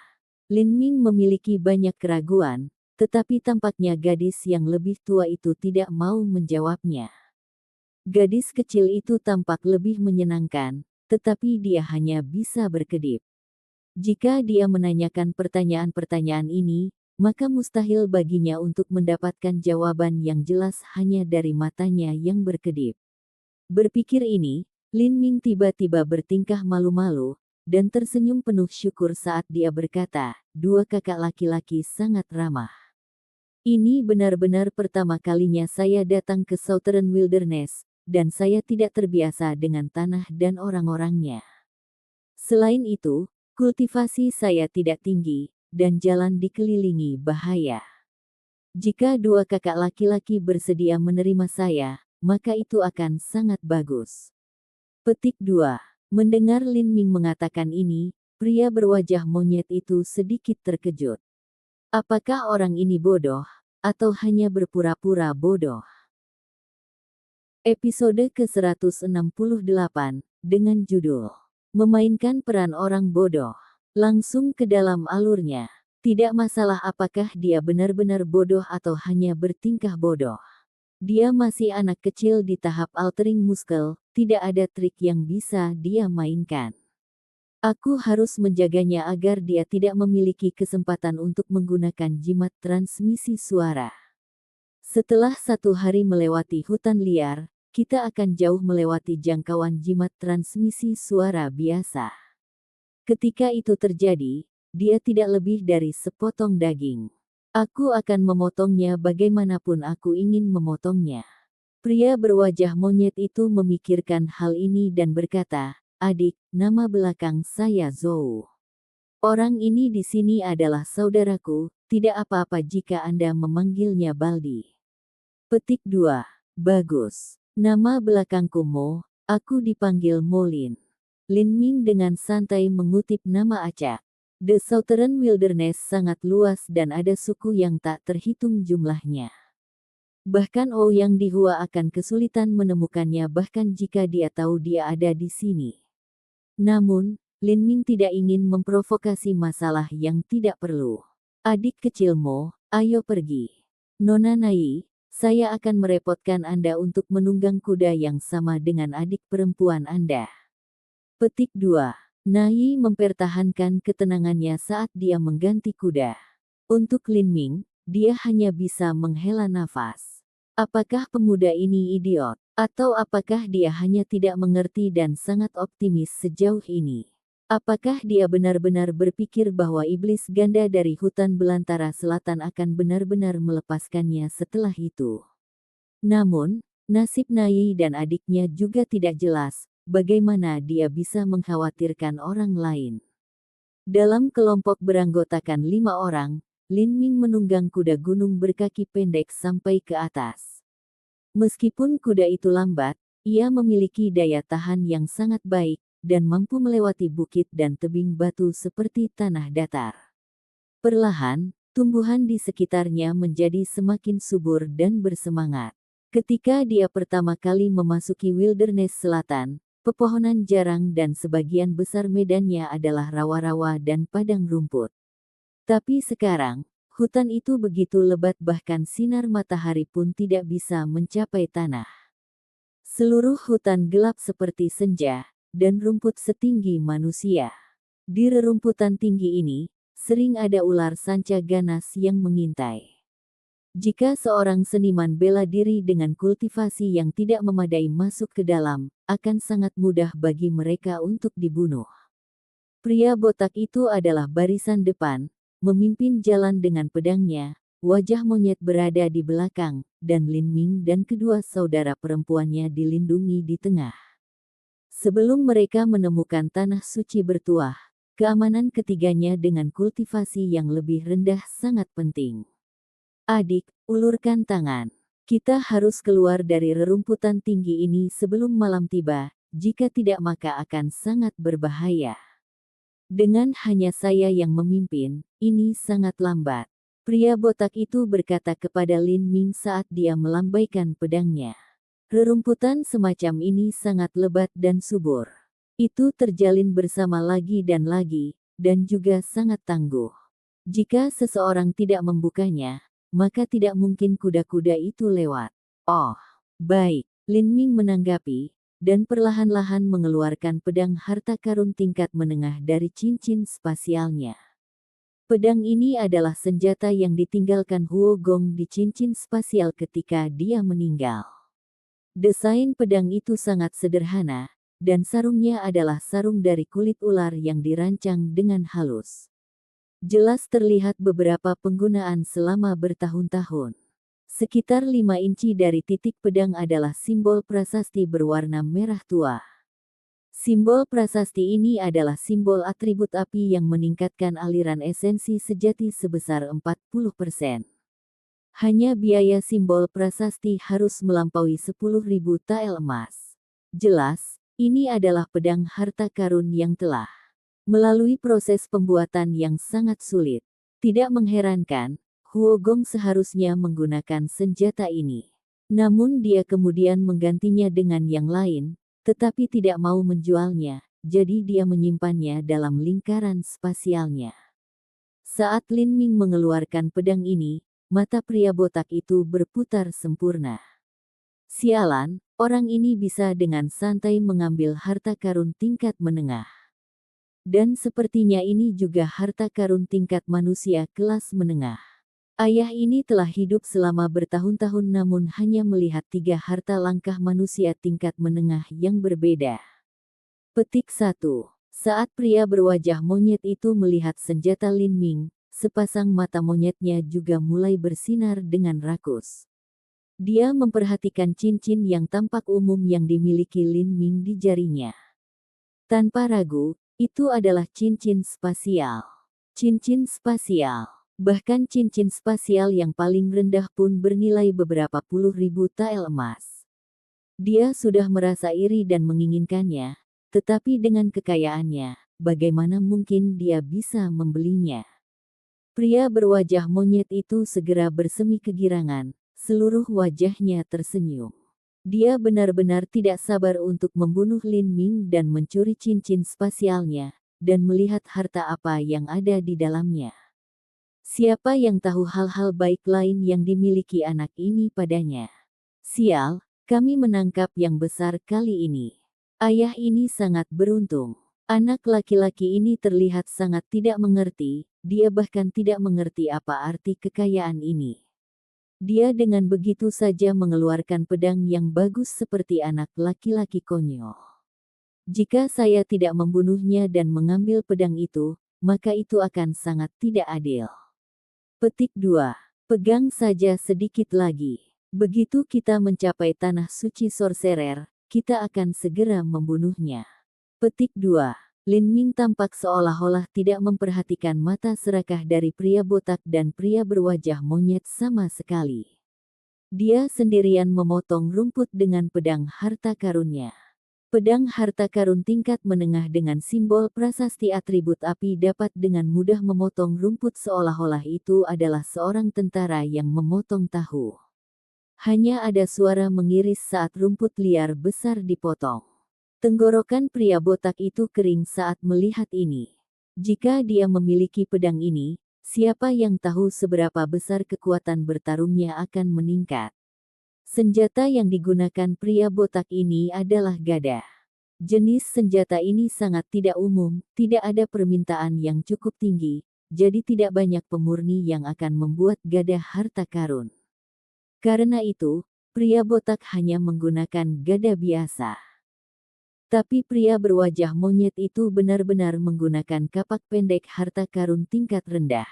Lin Ming memiliki banyak keraguan, tetapi tampaknya gadis yang lebih tua itu tidak mau menjawabnya. Gadis kecil itu tampak lebih menyenangkan, tetapi dia hanya bisa berkedip. Jika dia menanyakan pertanyaan-pertanyaan ini, maka mustahil baginya untuk mendapatkan jawaban yang jelas hanya dari matanya yang berkedip. Berpikir ini, Lin Ming tiba-tiba bertingkah malu-malu, dan tersenyum penuh syukur saat dia berkata, "Dua kakak laki-laki sangat ramah. Ini benar-benar pertama kalinya saya datang ke Southern Wilderness, dan saya tidak terbiasa dengan tanah dan orang-orangnya. Selain itu, kultivasi saya tidak tinggi, dan jalan dikelilingi bahaya. Jika dua kakak laki-laki bersedia menerima saya, maka itu akan sangat bagus." Petik 2. Mendengar Lin Ming mengatakan ini, pria berwajah monyet itu sedikit terkejut. Apakah orang ini bodoh, atau hanya berpura-pura bodoh? Episode ke-168, dengan judul Memainkan Peran Orang Bodoh. Langsung ke dalam alurnya. Tidak masalah apakah dia benar-benar bodoh atau hanya bertingkah bodoh. Dia masih anak kecil di tahap altering muscle, tidak ada trik yang bisa dia mainkan. Aku harus menjaganya agar dia tidak memiliki kesempatan untuk menggunakan jimat transmisi suara. Setelah 1 hari melewati hutan liar, kita akan jauh melewati jangkauan jimat transmisi suara biasa. Ketika itu terjadi, dia tidak lebih dari sepotong daging. Aku akan memotongnya bagaimanapun aku ingin memotongnya. Pria berwajah monyet itu memikirkan hal ini dan berkata, "Adik, nama belakang saya Zhou. Orang ini di sini adalah saudaraku, tidak apa-apa jika Anda memanggilnya Baldi." Petik 2. Bagus. Nama belakangku Mo, aku dipanggil Molin. Lin Ming dengan santai mengutip nama acak. The Southern Wilderness sangat luas dan ada suku yang tak terhitung jumlahnya. Bahkan Ouyang Dihua akan kesulitan menemukannya bahkan jika dia tahu dia ada di sini. Namun, Lin Ming tidak ingin memprovokasi masalah yang tidak perlu. Adik kecil Mo, ayo pergi. Nona Nai, saya akan merepotkan Anda untuk menunggang kuda yang sama dengan adik perempuan Anda. Petik 2. Nai mempertahankan ketenangannya saat dia mengganti kuda. Untuk Lin Ming, dia hanya bisa menghela nafas. Apakah pemuda ini idiot? Atau apakah dia hanya tidak mengerti dan sangat optimis sejauh ini? Apakah dia benar-benar berpikir bahwa iblis ganda dari hutan belantara selatan akan benar-benar melepaskannya setelah itu? Namun, nasib Nai dan adiknya juga tidak jelas, bagaimana dia bisa mengkhawatirkan orang lain. Dalam kelompok beranggotakan 5 orang, Lin Ming menunggang kuda gunung berkaki pendek sampai ke atas. Meskipun kuda itu lambat, ia memiliki daya tahan yang sangat baik, dan mampu melewati bukit dan tebing batu seperti tanah datar. Perlahan, tumbuhan di sekitarnya menjadi semakin subur dan bersemangat. Ketika dia pertama kali memasuki wilderness selatan, pepohonan jarang dan sebagian besar medannya adalah rawa-rawa dan padang rumput. Tapi sekarang, hutan itu begitu lebat bahkan sinar matahari pun tidak bisa mencapai tanah. Seluruh hutan gelap seperti senja, dan rumput setinggi manusia. Di rerumputan tinggi ini, sering ada ular sanca ganas yang mengintai. Jika seorang seniman bela diri dengan kultivasi yang tidak memadai masuk ke dalam, akan sangat mudah bagi mereka untuk dibunuh. Pria botak itu adalah barisan depan, memimpin jalan dengan pedangnya, wajah monyet berada di belakang, dan Lin Ming dan kedua saudara perempuannya dilindungi di tengah. Sebelum mereka menemukan tanah suci bertuah, keamanan ketiganya dengan kultivasi yang lebih rendah sangat penting. Adik, ulurkan tangan. Kita harus keluar dari rerumputan tinggi ini sebelum malam tiba, jika tidak maka akan sangat berbahaya. Dengan hanya saya yang memimpin, ini sangat lambat. Pria botak itu berkata kepada Lin Ming saat dia melambaikan pedangnya. Rerumputan semacam ini sangat lebat dan subur. Itu terjalin bersama lagi, dan juga sangat tangguh. Jika seseorang tidak membukanya, maka tidak mungkin kuda-kuda itu lewat. Oh, baik, Lin Ming menanggapi, dan perlahan-lahan mengeluarkan pedang harta karun tingkat menengah dari cincin spasialnya. Pedang ini adalah senjata yang ditinggalkan Huo Gong di cincin spasial ketika dia meninggal. Desain pedang itu sangat sederhana, dan sarungnya adalah sarung dari kulit ular yang dirancang dengan halus. Jelas terlihat beberapa penggunaan selama bertahun-tahun. Sekitar 5 inci dari titik pedang adalah simbol prasasti berwarna merah tua. Simbol prasasti ini adalah simbol atribut api yang meningkatkan aliran esensi sejati sebesar 40%. Hanya biaya simbol prasasti harus melampaui 10.000 tael emas. Jelas, ini adalah pedang harta karun yang telah melalui proses pembuatan yang sangat sulit. Tidak mengherankan, Huo Gong seharusnya menggunakan senjata ini. Namun dia kemudian menggantinya dengan yang lain, tetapi tidak mau menjualnya, jadi dia menyimpannya dalam lingkaran spasialnya. Saat Lin Ming mengeluarkan pedang ini, mata pria botak itu berputar sempurna. Sialan, orang ini bisa dengan santai mengambil harta karun tingkat menengah. Dan sepertinya ini juga harta karun tingkat manusia kelas menengah. Ayah ini telah hidup selama bertahun-tahun namun hanya melihat 3 harta langkah manusia tingkat menengah yang berbeda. Petik 1. Saat pria berwajah monyet itu melihat senjata Lin Ming, sepasang mata monyetnya juga mulai bersinar dengan rakus. Dia memperhatikan cincin yang tampak umum yang dimiliki Lin Ming di jarinya. Tanpa ragu, itu adalah cincin spasial. Cincin spasial. Bahkan cincin spasial yang paling rendah pun bernilai beberapa puluh ribu tael emas. Dia sudah merasa iri dan menginginkannya, tetapi dengan kekayaannya, bagaimana mungkin dia bisa membelinya? Pria berwajah monyet itu segera bersemi kegirangan, seluruh wajahnya tersenyum. Dia benar-benar tidak sabar untuk membunuh Lin Ming dan mencuri cincin spasialnya, dan melihat harta apa yang ada di dalamnya. Siapa yang tahu hal-hal baik lain yang dimiliki anak ini padanya? Sial, kami menangkap yang besar kali ini. Ayah ini sangat beruntung. Anak laki-laki ini terlihat sangat tidak mengerti, dia bahkan tidak mengerti apa arti kekayaan ini. Dia dengan begitu saja mengeluarkan pedang yang bagus seperti anak laki-laki konyol. Jika saya tidak membunuhnya dan mengambil pedang itu, maka itu akan sangat tidak adil. Petik 2. Pegang saja sedikit lagi. Begitu kita mencapai tanah suci sorcerer, kita akan segera membunuhnya. Petik 2. Lin Ming tampak seolah-olah tidak memperhatikan mata serakah dari pria botak dan pria berwajah monyet sama sekali. Dia sendirian memotong rumput dengan pedang harta karunnya. Pedang harta karun tingkat menengah dengan simbol prasasti atribut api dapat dengan mudah memotong rumput seolah-olah itu adalah seorang tentara yang memotong tahu. Hanya ada suara mengiris saat rumput liar besar dipotong. Tenggorokan pria botak itu kering saat melihat ini. Jika dia memiliki pedang ini, siapa yang tahu seberapa besar kekuatan bertarungnya akan meningkat. Senjata yang digunakan pria botak ini adalah gada. Jenis senjata ini sangat tidak umum, tidak ada permintaan yang cukup tinggi, jadi tidak banyak pemurni yang akan membuat gada harta karun. Karena itu, pria botak hanya menggunakan gada biasa. Tapi pria berwajah monyet itu benar-benar menggunakan kapak pendek harta karun tingkat rendah.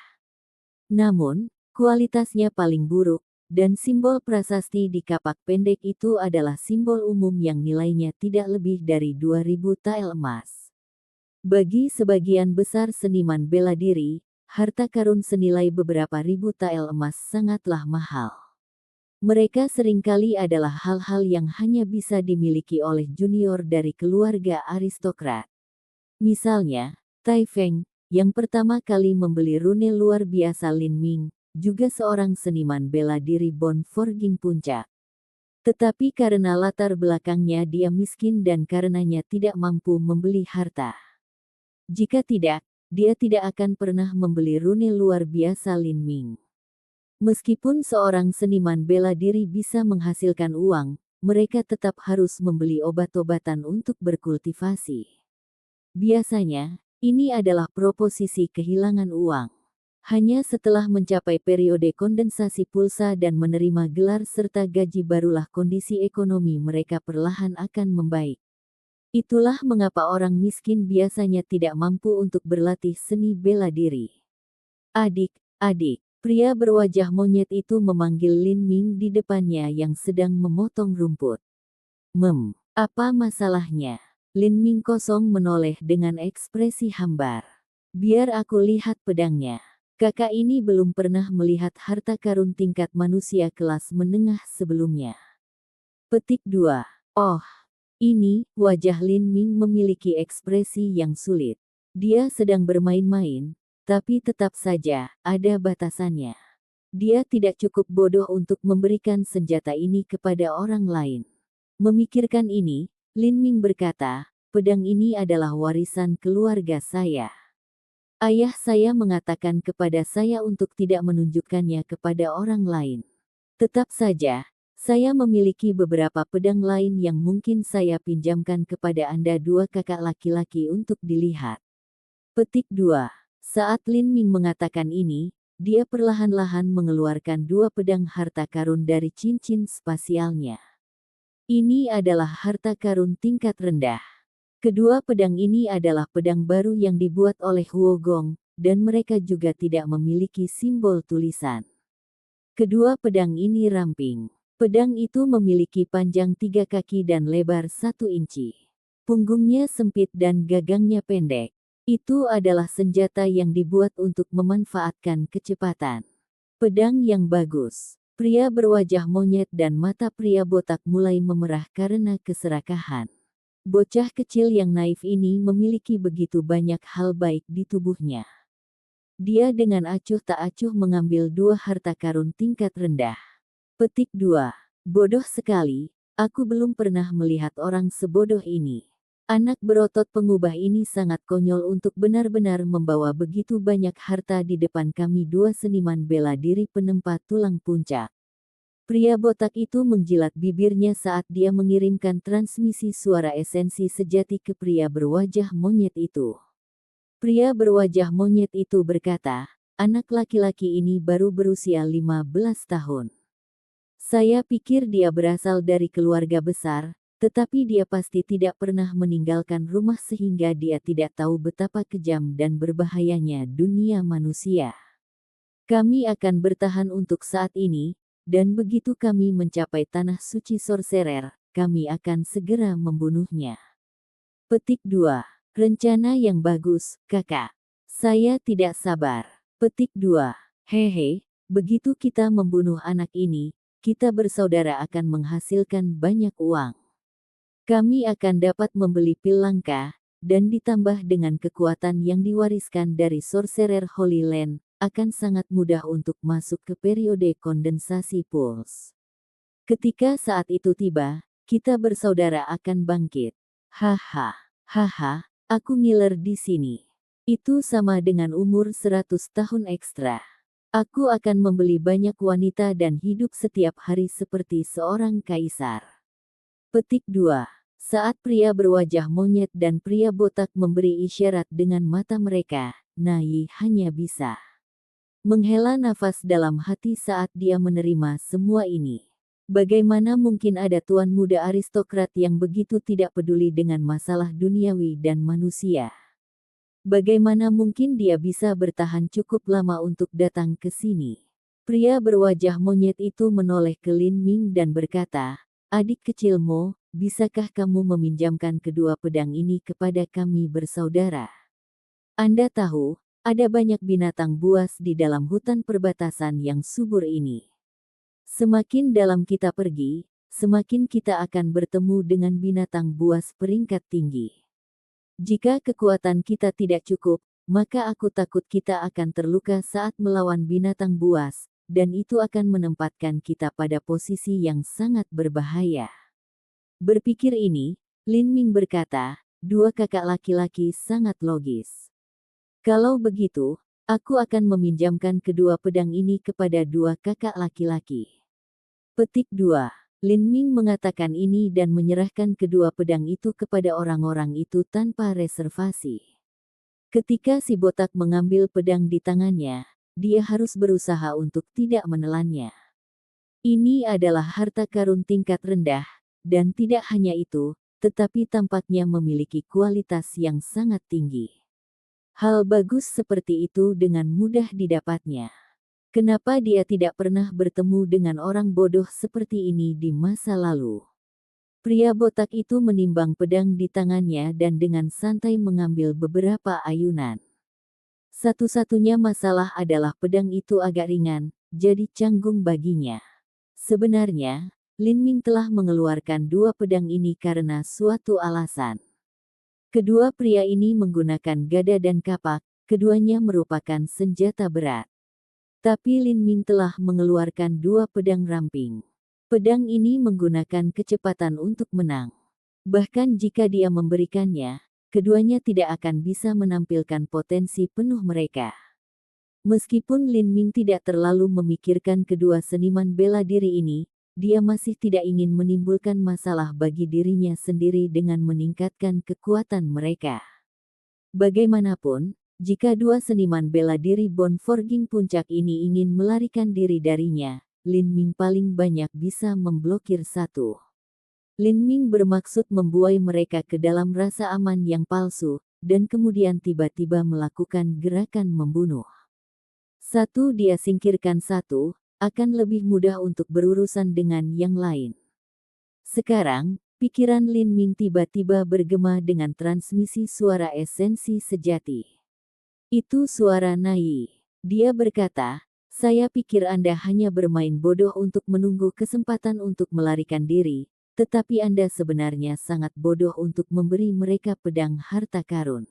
Namun, kualitasnya paling buruk, dan simbol prasasti di kapak pendek itu adalah simbol umum yang nilainya tidak lebih dari 2000 tael emas. Bagi sebagian besar seniman bela diri, harta karun senilai beberapa ribu tael emas sangatlah mahal. Mereka seringkali adalah hal-hal yang hanya bisa dimiliki oleh junior dari keluarga aristokrat. Misalnya, Tai Feng, yang pertama kali membeli rune luar biasa Lin Ming, juga seorang seniman bela diri Bon Forging Puncak. Tetapi karena latar belakangnya dia miskin dan karenanya tidak mampu membeli harta. Jika tidak, dia tidak akan pernah membeli rune luar biasa Lin Ming. Meskipun seorang seniman bela diri bisa menghasilkan uang, mereka tetap harus membeli obat-obatan untuk berkultivasi. Biasanya, ini adalah proposisi kehilangan uang. Hanya setelah mencapai periode kondensasi pulsa dan menerima gelar serta gaji barulah kondisi ekonomi mereka perlahan akan membaik. Itulah mengapa orang miskin biasanya tidak mampu untuk berlatih seni bela diri. Adik. Pria berwajah monyet itu memanggil Lin Ming di depannya yang sedang memotong rumput. Apa masalahnya? Lin Ming kosong menoleh dengan ekspresi hambar. Biar aku lihat pedangnya. Kakak ini belum pernah melihat harta karun tingkat manusia kelas menengah sebelumnya. Petik 2. Oh, ini, wajah Lin Ming memiliki ekspresi yang sulit. Dia sedang bermain-main. Tapi tetap saja, ada batasannya. Dia tidak cukup bodoh untuk memberikan senjata ini kepada orang lain. Memikirkan ini, Lin Ming berkata, pedang ini adalah warisan keluarga saya. Ayah saya mengatakan kepada saya untuk tidak menunjukkannya kepada orang lain. Tetap saja, saya memiliki beberapa pedang lain yang mungkin saya pinjamkan kepada Anda dua kakak laki-laki untuk dilihat. Petik 2. Saat Lin Ming mengatakan ini, dia perlahan-lahan mengeluarkan dua pedang harta karun dari cincin spasialnya. Ini adalah harta karun tingkat rendah. Kedua pedang ini adalah pedang baru yang dibuat oleh Huo Gong, dan mereka juga tidak memiliki simbol tulisan. Kedua pedang ini ramping. Pedang itu memiliki panjang 3 kaki dan lebar 1 inci. Punggungnya sempit dan gagangnya pendek. Itu adalah senjata yang dibuat untuk memanfaatkan kecepatan. Pedang yang bagus. Pria berwajah monyet dan mata pria botak mulai memerah karena keserakahan. Bocah kecil yang naif ini memiliki begitu banyak hal baik di tubuhnya. Dia dengan acuh tak acuh mengambil dua harta karun tingkat rendah. Petik 2. Bodoh sekali, aku belum pernah melihat orang sebodoh ini. Anak berotot pengubah ini sangat konyol untuk benar-benar membawa begitu banyak harta di depan kami dua seniman bela diri penempa tulang puncak. Pria botak itu menjilat bibirnya saat dia mengirimkan transmisi suara esensi sejati ke pria berwajah monyet itu. Pria berwajah monyet itu berkata, anak laki-laki ini baru berusia 15 tahun. Saya pikir dia berasal dari keluarga besar, tetapi dia pasti tidak pernah meninggalkan rumah sehingga dia tidak tahu betapa kejam dan berbahayanya dunia manusia. Kami akan bertahan untuk saat ini, dan begitu kami mencapai tanah suci Sorcerer, kami akan segera membunuhnya. Petik 2. Rencana yang bagus, kakak. Saya tidak sabar. Petik 2. Hehe, begitu kita membunuh anak ini, kita bersaudara akan menghasilkan banyak uang. Kami akan dapat membeli pil langka, dan ditambah dengan kekuatan yang diwariskan dari Sorcerer Holy Land, akan sangat mudah untuk masuk ke periode kondensasi pulse. Ketika saat itu tiba, kita bersaudara akan bangkit. Haha, haha, aku ngiler di sini. Itu sama dengan umur 100 tahun ekstra. Aku akan membeli banyak wanita dan hidup setiap hari seperti seorang kaisar. Petik 2. Saat pria berwajah monyet dan pria botak memberi isyarat dengan mata mereka, Nai hanya bisa menghela nafas dalam hati saat dia menerima semua ini. Bagaimana mungkin ada tuan muda aristokrat yang begitu tidak peduli dengan masalah duniawi dan manusia? Bagaimana mungkin dia bisa bertahan cukup lama untuk datang ke sini? Pria berwajah monyet itu menoleh ke Lin Ming dan berkata, adik kecilmu, bisakah kamu meminjamkan kedua pedang ini kepada kami bersaudara? Anda tahu, ada banyak binatang buas di dalam hutan perbatasan yang subur ini. Semakin dalam kita pergi, semakin kita akan bertemu dengan binatang buas peringkat tinggi. Jika kekuatan kita tidak cukup, maka aku takut kita akan terluka saat melawan binatang buas, dan itu akan menempatkan kita pada posisi yang sangat berbahaya. Berpikir ini, Lin Ming berkata, dua kakak laki-laki sangat logis. Kalau begitu, aku akan meminjamkan kedua pedang ini kepada dua kakak laki-laki. Petik 2. Lin Ming mengatakan ini dan menyerahkan kedua pedang itu kepada orang-orang itu tanpa reservasi. Ketika si botak mengambil pedang di tangannya, dia harus berusaha untuk tidak menelannya. Ini adalah harta karun tingkat rendah, dan tidak hanya itu, tetapi tampaknya memiliki kualitas yang sangat tinggi. Hal bagus seperti itu dengan mudah didapatnya. Kenapa dia tidak pernah bertemu dengan orang bodoh seperti ini di masa lalu? Pria botak itu menimbang pedang di tangannya dan dengan santai mengambil beberapa ayunan. Satu-satunya masalah adalah pedang itu agak ringan, jadi canggung baginya. Sebenarnya, Lin Ming telah mengeluarkan dua pedang ini karena suatu alasan. Kedua pria ini menggunakan gada dan kapak, keduanya merupakan senjata berat. Tapi Lin Ming telah mengeluarkan dua pedang ramping. Pedang ini menggunakan kecepatan untuk menang. Bahkan jika dia memberikannya, keduanya tidak akan bisa menampilkan potensi penuh mereka. Meskipun Lin Ming tidak terlalu memikirkan kedua seniman bela diri ini, dia masih tidak ingin menimbulkan masalah bagi dirinya sendiri dengan meningkatkan kekuatan mereka. Bagaimanapun, Jika dua seniman bela diri Bon Forging puncak ini ingin melarikan diri darinya, Lin Ming paling banyak bisa memblokir satu. Lin Ming bermaksud membuai mereka ke dalam rasa aman yang palsu, dan kemudian tiba-tiba melakukan gerakan membunuh. Satu dia singkirkan satu, akan lebih mudah untuk berurusan dengan yang lain. Sekarang, pikiran Lin Ming tiba-tiba bergema dengan transmisi suara esensi sejati. Itu suara Nai. Dia berkata, saya pikir Anda hanya bermain bodoh untuk menunggu kesempatan untuk melarikan diri, tetapi Anda sebenarnya sangat bodoh untuk memberi mereka pedang harta karun.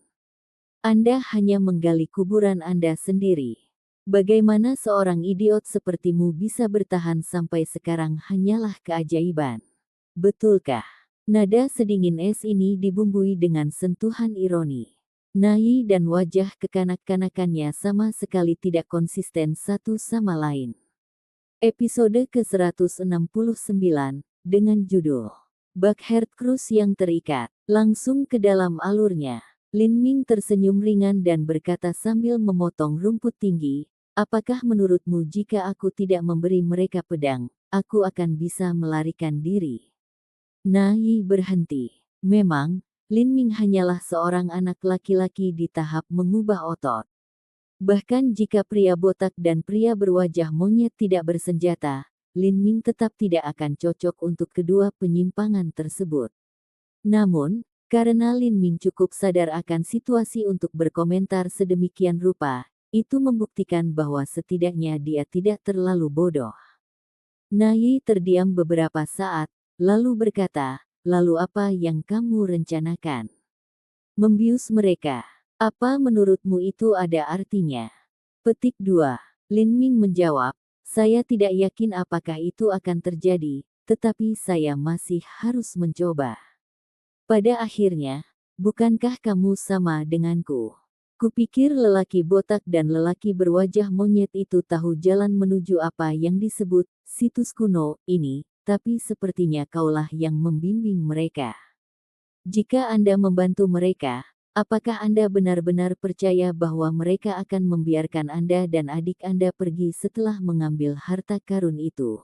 Anda hanya menggali kuburan Anda sendiri. Bagaimana seorang idiot sepertimu bisa bertahan sampai sekarang hanyalah keajaiban. Betulkah? Nada sedingin es ini dibumbui dengan sentuhan ironi. Nai dan wajah kekanak-kanakannya sama sekali tidak konsisten satu sama lain. Episode ke-169, dengan judul Buckheart Cruise yang terikat, langsung ke dalam alurnya. Lin Ming tersenyum ringan dan berkata sambil memotong rumput tinggi, apakah menurutmu jika aku tidak memberi mereka pedang, aku akan bisa melarikan diri? Nai berhenti. Memang, Lin Ming hanyalah seorang anak laki-laki di tahap mengubah otot. Bahkan jika pria botak dan pria berwajah monyet tidak bersenjata, Lin Ming tetap tidak akan cocok untuk kedua penyimpangan tersebut. Namun, karena Lin Ming cukup sadar akan situasi untuk berkomentar sedemikian rupa, itu membuktikan bahwa setidaknya dia tidak terlalu bodoh. Nai terdiam beberapa saat, lalu berkata, lalu apa yang kamu rencanakan? Membius mereka. Apa menurutmu itu ada artinya? Petik 2. Lin Ming menjawab, saya tidak yakin apakah itu akan terjadi, tetapi saya masih harus mencoba. Pada akhirnya, bukankah kamu sama denganku? Kupikir lelaki botak dan lelaki berwajah monyet itu tahu jalan menuju apa yang disebut situs kuno ini, tapi sepertinya kaulah yang membimbing mereka. Jika Anda membantu mereka, apakah Anda benar-benar percaya bahwa mereka akan membiarkan Anda dan adik Anda pergi setelah mengambil harta karun itu?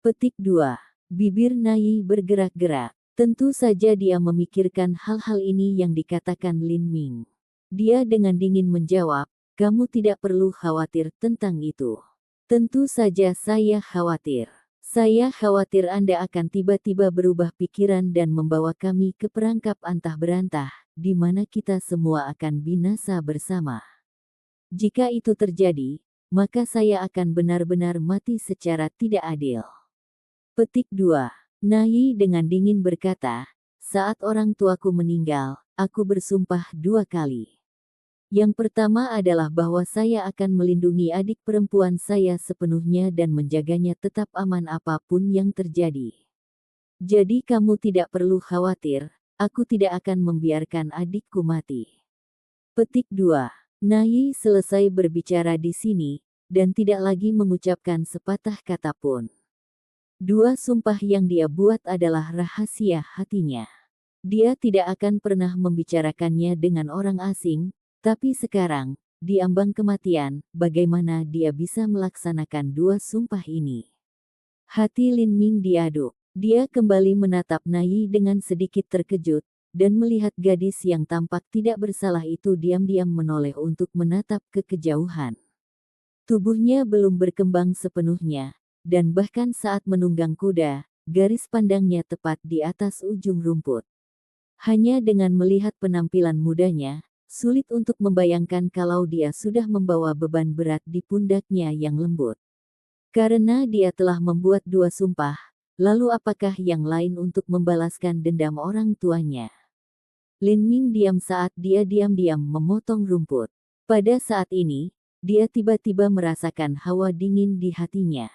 Petik 2. Bibir Nai bergerak-gerak. Tentu saja dia memikirkan hal-hal ini yang dikatakan Lin Ming. Dia dengan dingin menjawab, kamu tidak perlu khawatir tentang itu. Tentu saja saya khawatir. Saya khawatir Anda akan tiba-tiba berubah pikiran dan membawa kami ke perangkap antah berantah, di mana kita semua akan binasa bersama. Jika itu terjadi, maka saya akan benar-benar mati secara tidak adil. Petik 2. Nai dengan dingin berkata, saat orang tuaku meninggal, aku bersumpah 2 kali. Yang pertama adalah bahwa saya akan melindungi adik perempuan saya sepenuhnya dan menjaganya tetap aman apapun yang terjadi. Jadi kamu tidak perlu khawatir, aku tidak akan membiarkan adikku mati. Petik 2. Nai selesai berbicara di sini, dan tidak lagi mengucapkan sepatah kata pun. 2 sumpah yang dia buat adalah rahasia hatinya. Dia tidak akan pernah membicarakannya dengan orang asing, tapi sekarang, di ambang kematian, bagaimana dia bisa melaksanakan 2 sumpah ini? Hati Lin Ming diaduk. Dia kembali menatap Nai dengan sedikit terkejut, dan melihat gadis yang tampak tidak bersalah itu diam-diam menoleh untuk menatap ke kejauhan. Tubuhnya belum berkembang sepenuhnya, dan bahkan saat menunggang kuda, garis pandangnya tepat di atas ujung rumput. Hanya dengan melihat penampilan mudanya, sulit untuk membayangkan kalau dia sudah membawa beban berat di pundaknya yang lembut. Karena dia telah membuat 2 sumpah, lalu apakah yang lain untuk membalaskan dendam orang tuanya? Lin Ming diam saat dia diam-diam memotong rumput. Pada saat ini, dia tiba-tiba merasakan hawa dingin di hatinya.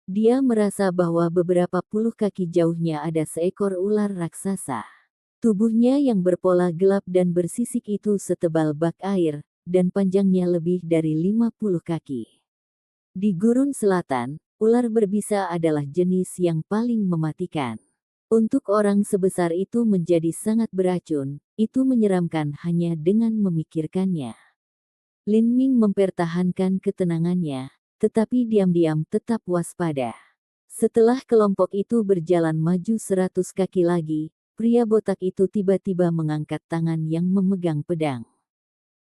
Dia merasa bahwa beberapa puluh kaki jauhnya ada seekor ular raksasa. Tubuhnya yang berpola gelap dan bersisik itu setebal bak air, dan panjangnya lebih dari 50 kaki. Di gurun selatan, ular berbisa adalah jenis yang paling mematikan. Untuk orang sebesar itu menjadi sangat beracun, itu menyeramkan hanya dengan memikirkannya. Lin Ming mempertahankan ketenangannya, tetapi diam-diam tetap waspada. Setelah kelompok itu berjalan maju 100 kaki lagi, pria botak itu tiba-tiba mengangkat tangan yang memegang pedang.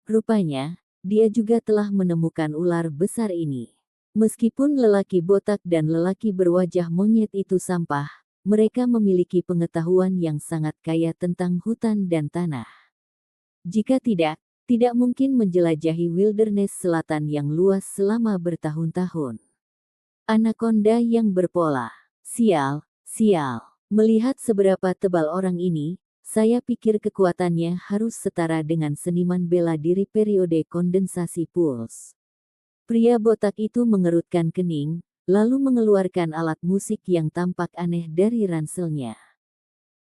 Rupanya, dia juga telah menemukan ular besar ini. Meskipun lelaki botak dan lelaki berwajah monyet itu sampah, mereka memiliki pengetahuan yang sangat kaya tentang hutan dan tanah. Jika tidak mungkin menjelajahi wilderness selatan yang luas selama bertahun-tahun. Anaconda yang berpola. Sial, sial. Melihat seberapa tebal orang ini, saya pikir kekuatannya harus setara dengan seniman bela diri periode kondensasi Pulse. Pria botak itu mengerutkan kening, lalu mengeluarkan alat musik yang tampak aneh dari ranselnya.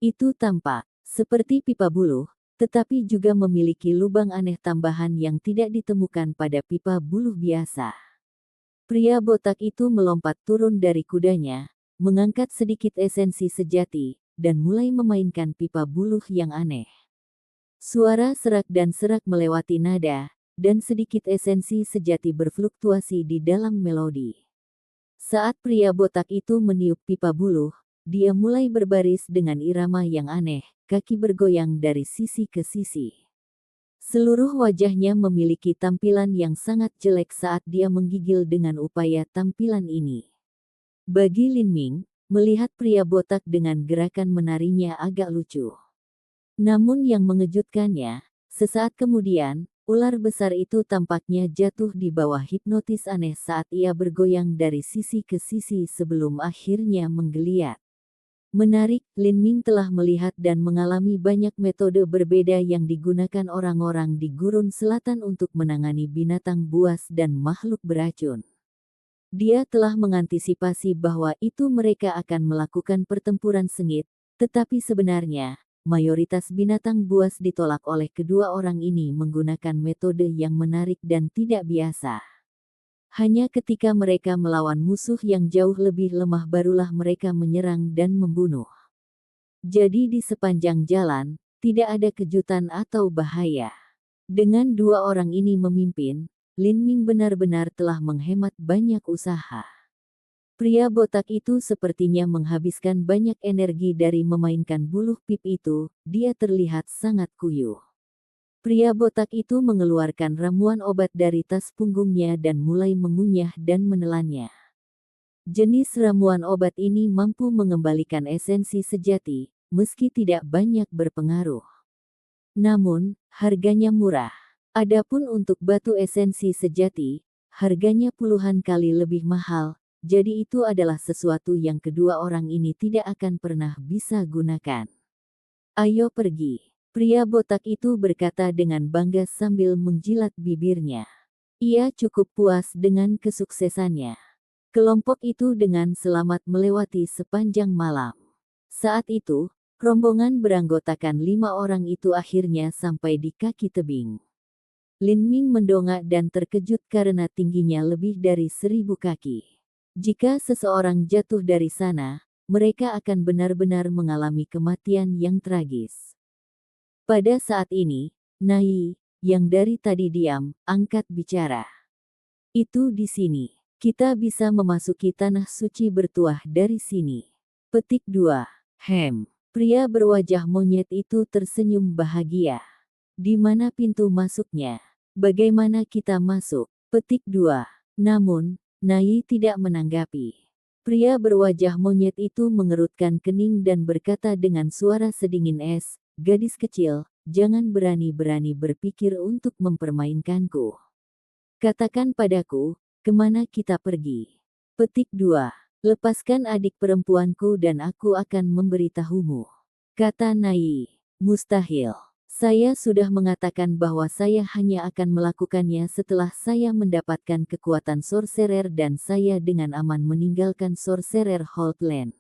Itu tampak seperti pipa buluh, tetapi juga memiliki lubang aneh tambahan yang tidak ditemukan pada pipa buluh biasa. Pria botak itu melompat turun dari kudanya, mengangkat sedikit esensi sejati, dan mulai memainkan pipa buluh yang aneh. Suara serak dan serak melewati nada, dan sedikit esensi sejati berfluktuasi di dalam melodi. Saat pria botak itu meniup pipa buluh, dia mulai berbaris dengan irama yang aneh, kaki bergoyang dari sisi ke sisi. Seluruh wajahnya memiliki tampilan yang sangat jelek saat dia menggigil dengan upaya tampilan ini. Bagi Lin Ming, melihat pria botak dengan gerakan menarinya agak lucu. Namun yang mengejutkannya, sesaat kemudian, ular besar itu tampaknya jatuh di bawah hipnotis aneh saat ia bergoyang dari sisi ke sisi sebelum akhirnya menggeliat. Menarik, Lin Ming telah melihat dan mengalami banyak metode berbeda yang digunakan orang-orang di Gurun Selatan untuk menangani binatang buas dan makhluk beracun. Dia telah mengantisipasi bahwa itu mereka akan melakukan pertempuran sengit, tetapi sebenarnya, mayoritas binatang buas ditolak oleh kedua orang ini menggunakan metode yang menarik dan tidak biasa. Hanya ketika mereka melawan musuh yang jauh lebih lemah barulah mereka menyerang dan membunuh. Jadi di sepanjang jalan, tidak ada kejutan atau bahaya. Dengan dua orang ini memimpin, Lin Ming benar-benar telah menghemat banyak usaha. Pria botak itu sepertinya menghabiskan banyak energi dari memainkan buluh pip itu, dia terlihat sangat kuyuh. Pria botak itu mengeluarkan ramuan obat dari tas punggungnya dan mulai mengunyah dan menelannya. Jenis ramuan obat ini mampu mengembalikan esensi sejati, meski tidak banyak berpengaruh. Namun, harganya murah. Adapun untuk batu esensi sejati, harganya puluhan kali lebih mahal. Jadi itu adalah sesuatu yang kedua orang ini tidak akan pernah bisa gunakan. Ayo pergi. Pria botak itu berkata dengan bangga sambil menjilat bibirnya. Ia cukup puas dengan kesuksesannya. Kelompok itu dengan selamat melewati sepanjang malam. Saat itu, rombongan beranggotakan 5 orang itu akhirnya sampai di kaki tebing. Lin Ming mendongak dan terkejut karena tingginya lebih dari 1000 kaki. Jika seseorang jatuh dari sana, mereka akan benar-benar mengalami kematian yang tragis. Pada saat ini, Nai, yang dari tadi diam, angkat bicara. Itu di sini. Kita bisa memasuki tanah suci bertuah dari sini. Petik 2. Pria berwajah monyet itu tersenyum bahagia. Di mana pintu masuknya? Bagaimana kita masuk? Petik 2. Namun, Nai tidak menanggapi. Pria berwajah monyet itu mengerutkan kening dan berkata dengan suara sedingin es, "Gadis kecil, jangan berani-berani berpikir untuk mempermainkanku. Katakan padaku, kemana kita pergi?" Petik 2. Lepaskan adik perempuanku dan aku akan memberitahumu. Kata Nai. Mustahil. Saya sudah mengatakan bahwa saya hanya akan melakukannya setelah saya mendapatkan kekuatan sorcerer dan saya dengan aman meninggalkan sorcerer Holdland.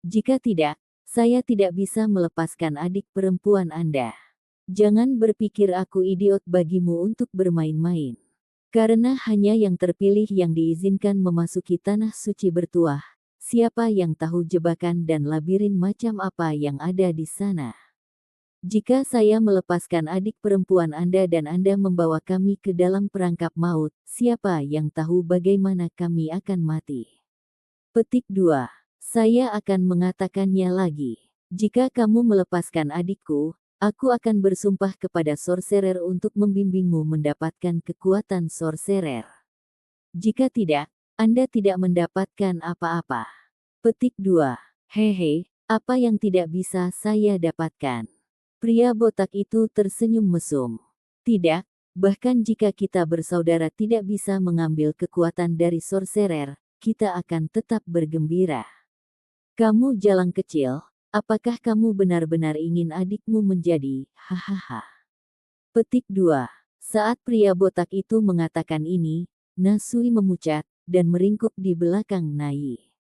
Jika tidak, saya tidak bisa melepaskan adik perempuan Anda. Jangan berpikir aku idiot bagimu untuk bermain-main. Karena hanya yang terpilih yang diizinkan memasuki tanah suci bertuah, Siapa yang tahu jebakan dan labirin macam apa yang ada di sana? Jika saya melepaskan adik perempuan Anda dan Anda membawa kami ke dalam perangkap maut, siapa yang tahu bagaimana kami akan mati? Petik 2. Saya akan mengatakannya lagi. Jika kamu melepaskan adikku, aku akan bersumpah kepada sorcerer untuk membimbingmu mendapatkan kekuatan sorcerer. Jika tidak, Anda tidak mendapatkan apa-apa. Petik 2. Hehe, apa yang tidak bisa saya dapatkan? Pria botak itu tersenyum mesum. Tidak, bahkan jika kita bersaudara tidak bisa mengambil kekuatan dari sorcerer, kita akan tetap bergembira. Kamu jalang kecil, apakah kamu benar-benar ingin adikmu menjadi, hahaha. Petik 2. Saat pria botak itu mengatakan ini, Nasui memucat, dan meringkuk di belakang Nai.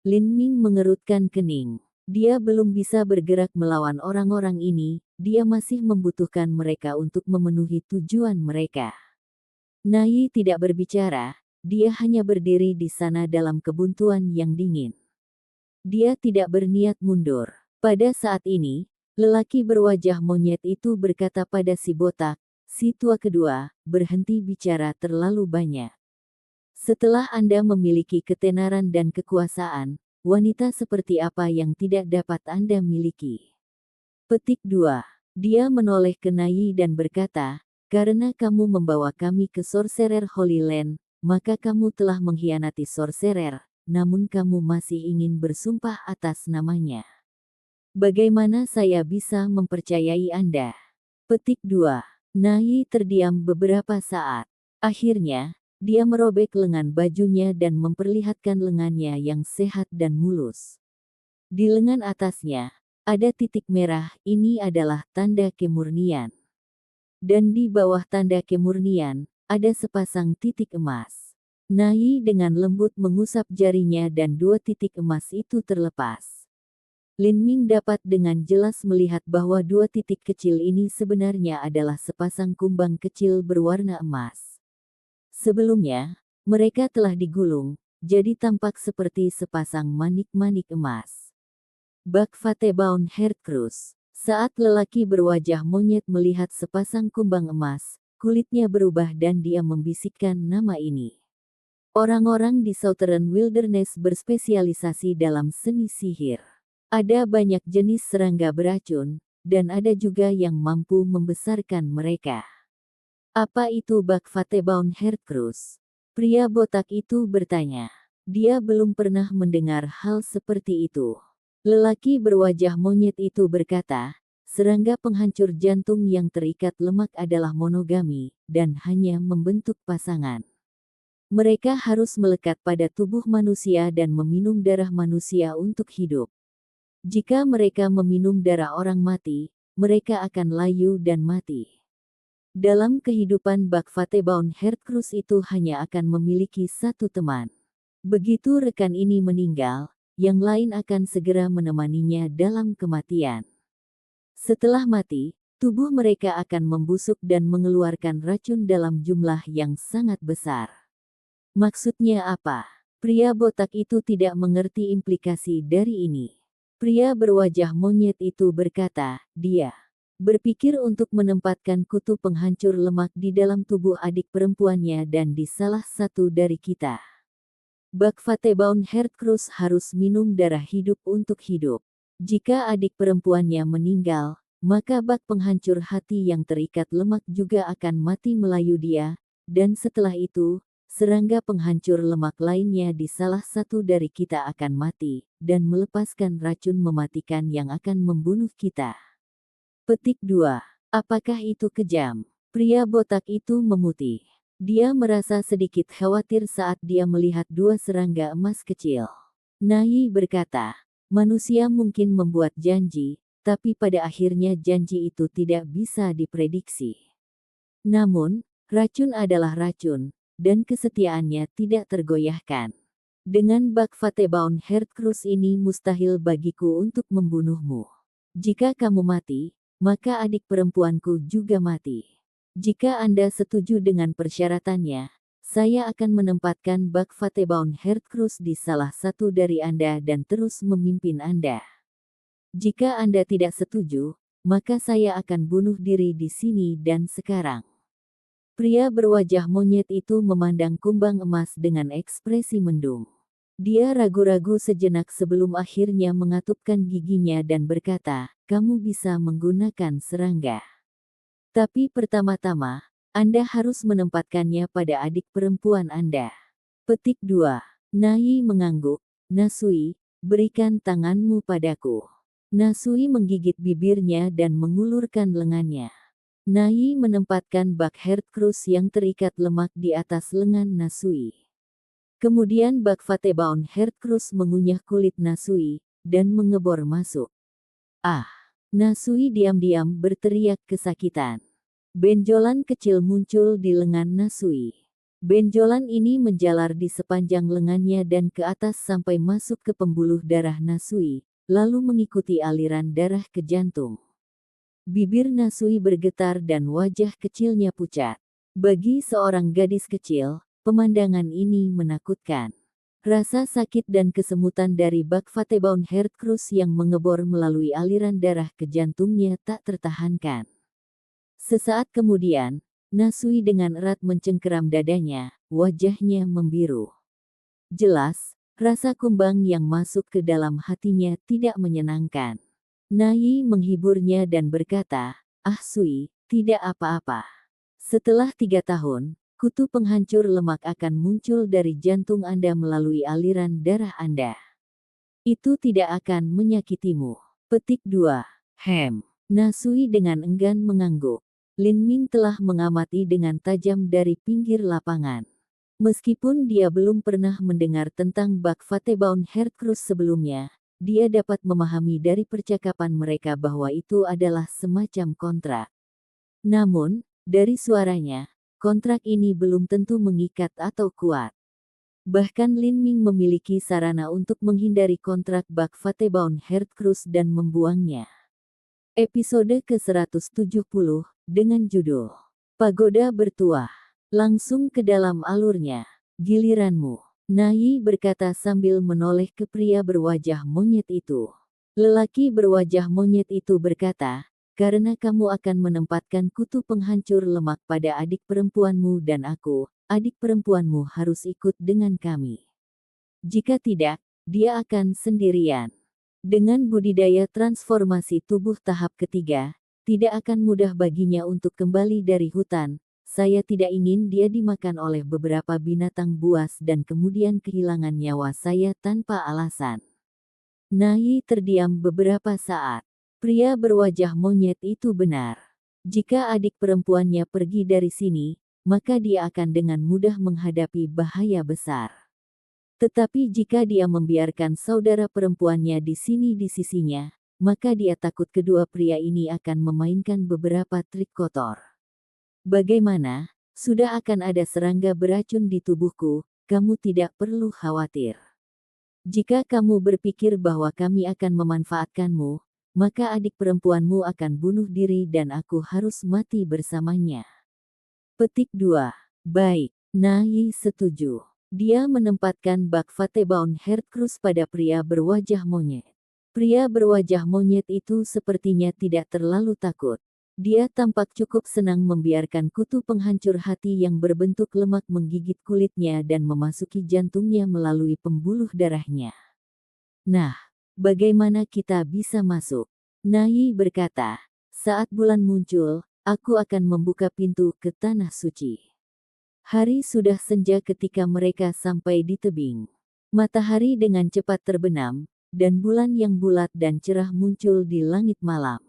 Lin Ming mengerutkan kening. Dia belum bisa bergerak melawan orang-orang ini, dia masih membutuhkan mereka untuk memenuhi tujuan mereka. Nai tidak berbicara, dia hanya berdiri di sana dalam kebuntuan yang dingin. Dia tidak berniat mundur. Pada saat ini, lelaki berwajah monyet itu berkata pada si botak, si tua kedua, berhenti bicara terlalu banyak. Setelah Anda memiliki ketenaran dan kekuasaan, wanita seperti apa yang tidak dapat Anda miliki? Petik 2. Dia menoleh ke Nai dan berkata, karena kamu membawa kami ke Sorcerer Holy Land, maka kamu telah mengkhianati Sorcerer, namun kamu masih ingin bersumpah atas namanya. Bagaimana saya bisa mempercayai Anda? Petik 2. Nai terdiam beberapa saat. Akhirnya, dia merobek lengan bajunya dan memperlihatkan lengannya yang sehat dan mulus. Di lengan atasnya, ada titik merah, ini adalah tanda kemurnian. Dan di bawah tanda kemurnian, ada sepasang titik emas. Nai dengan lembut mengusap jarinya dan dua titik emas itu terlepas. Lin Ming dapat dengan jelas melihat bahwa dua titik kecil ini sebenarnya adalah sepasang kumbang kecil berwarna emas. Sebelumnya, mereka telah digulung, jadi tampak seperti sepasang manik-manik emas. Bak Fatebound Heartcruse. Saat lelaki berwajah monyet melihat sepasang kumbang emas, kulitnya berubah dan dia membisikkan nama ini. Orang-orang di Southern Wilderness berspesialisasi dalam seni sihir. Ada banyak jenis serangga beracun, dan ada juga yang mampu membesarkan mereka. Apa itu Bak Fatebound Heartcruse? Pria botak itu bertanya. Dia belum pernah mendengar hal seperti itu. Lelaki berwajah monyet itu berkata, serangga penghancur jantung yang terikat lemak adalah monogami, dan hanya membentuk pasangan. Mereka harus melekat pada tubuh manusia dan meminum darah manusia untuk hidup. Jika mereka meminum darah orang mati, mereka akan layu dan mati. Dalam kehidupan Bak Fatebound Heartcruse itu hanya akan memiliki satu teman. Begitu rekan ini meninggal, yang lain akan segera menemaninya dalam kematian. Setelah mati, tubuh mereka akan membusuk dan mengeluarkan racun dalam jumlah yang sangat besar. Maksudnya apa? Pria botak itu tidak mengerti implikasi dari ini. Pria berwajah monyet itu berkata, dia berpikir untuk menempatkan kutu penghancur lemak di dalam tubuh adik perempuannya dan di salah satu dari kita. Bak Fatebound Heartcruse harus minum darah hidup untuk hidup. Jika adik perempuannya meninggal, maka bak penghancur hati yang terikat lemak juga akan mati melayu dia, dan setelah itu, serangga penghancur lemak lainnya di salah satu dari kita akan mati, dan melepaskan racun mematikan yang akan membunuh kita. Petik 2. Apakah itu kejam? Pria botak itu memutih. Dia merasa sedikit khawatir saat dia melihat dua serangga emas kecil. Nai berkata, manusia mungkin membuat janji, tapi pada akhirnya janji itu tidak bisa diprediksi. Namun, racun adalah racun, dan kesetiaannya tidak tergoyahkan. Dengan Bak Fatebound Heartcruse ini mustahil bagiku untuk membunuhmu. Jika kamu mati, maka adik perempuanku juga mati. Jika Anda setuju dengan persyaratannya, Saya akan menempatkan Bak Fatebound Herdcruise di salah satu dari Anda dan terus memimpin Anda. Jika Anda tidak setuju, maka saya akan bunuh diri di sini dan sekarang. Pria berwajah monyet itu memandang kumbang emas dengan ekspresi mendung. Dia ragu-ragu sejenak sebelum akhirnya mengatupkan giginya dan berkata, "Kamu bisa menggunakan serangga. Tapi pertama-tama, Anda harus menempatkannya pada adik perempuan Anda." Petik 2. Nai mengangguk. "Nasui, berikan tanganmu padaku." Nasui menggigit bibirnya dan mengulurkan lengannya. Nai menempatkan Bak Herdcruise yang terikat lemak di atas lengan Nasui. Kemudian Bak Fatebound Herdcruise mengunyah kulit Nasui dan mengebor masuk. Ah! Nasui diam-diam berteriak kesakitan. Benjolan kecil muncul di lengan Nasui. Benjolan ini menjalar di sepanjang lengannya dan ke atas sampai masuk ke pembuluh darah Nasui, lalu mengikuti aliran darah ke jantung. Bibir Nasui bergetar dan wajah kecilnya pucat. Bagi seorang gadis kecil, pemandangan ini menakutkan. Rasa sakit dan kesemutan dari Bak Fatebound Herdcruise yang mengebor melalui aliran darah ke jantungnya tak tertahankan. Sesaat kemudian, Nasui dengan erat mencengkeram dadanya, wajahnya membiru. Jelas, rasa kumbang yang masuk ke dalam hatinya tidak menyenangkan. Nai menghiburnya dan berkata, "Ah Sui, tidak apa-apa. Setelah 3 tahun, kutu penghancur lemak akan muncul dari jantung Anda melalui aliran darah Anda. Itu tidak akan menyakitimu." Petik 2. Nasui dengan enggan mengangguk. Lin Ming telah mengamati dengan tajam dari pinggir lapangan. Meskipun dia belum pernah mendengar tentang Bak Fatebound Herdcruise sebelumnya, dia dapat memahami dari percakapan mereka bahwa itu adalah semacam kontrak. Namun, dari suaranya, kontrak ini belum tentu mengikat atau kuat. Bahkan Lin Ming memiliki sarana untuk menghindari kontrak Bak Fatebound Herdcruise dan membuangnya. Episode ke-170, dengan judul Pagoda Bertuah. Langsung ke dalam alurnya. Giliranmu. Nai berkata sambil menoleh ke pria berwajah monyet itu. Lelaki berwajah monyet itu berkata, "Karena kamu akan menempatkan kutu penghancur lemak pada adik perempuanmu dan aku, adik perempuanmu harus ikut dengan kami. Jika tidak, dia akan sendirian." Dengan budidaya transformasi tubuh tahap ketiga, tidak akan mudah baginya untuk kembali dari hutan. Saya tidak ingin dia dimakan oleh beberapa binatang buas dan kemudian kehilangan nyawa saya tanpa alasan. Nai terdiam beberapa saat. Pria berwajah monyet itu benar. Jika adik perempuannya pergi dari sini, maka dia akan dengan mudah menghadapi bahaya besar. Tetapi jika dia membiarkan saudara perempuannya di sini di sisinya, maka dia takut kedua pria ini akan memainkan beberapa trik kotor. "Bagaimana? Sudah akan ada serangga beracun di tubuhku, kamu tidak perlu khawatir. Jika kamu berpikir bahwa kami akan memanfaatkanmu, maka adik perempuanmu akan bunuh diri dan aku harus mati bersamanya." Petik 2. Baik, Nai setuju. Dia menempatkan Bak Fatebound Herdcruise pada pria berwajah monyet. Pria berwajah monyet itu sepertinya tidak terlalu takut. Dia tampak cukup senang membiarkan kutu penghancur hati yang berbentuk lemak menggigit kulitnya dan memasuki jantungnya melalui pembuluh darahnya. "Nah, bagaimana kita bisa masuk?" Nai berkata, "Saat bulan muncul, aku akan membuka pintu ke tanah suci." Hari sudah senja ketika mereka sampai di tebing. Matahari dengan cepat terbenam, dan bulan yang bulat dan cerah muncul di langit malam.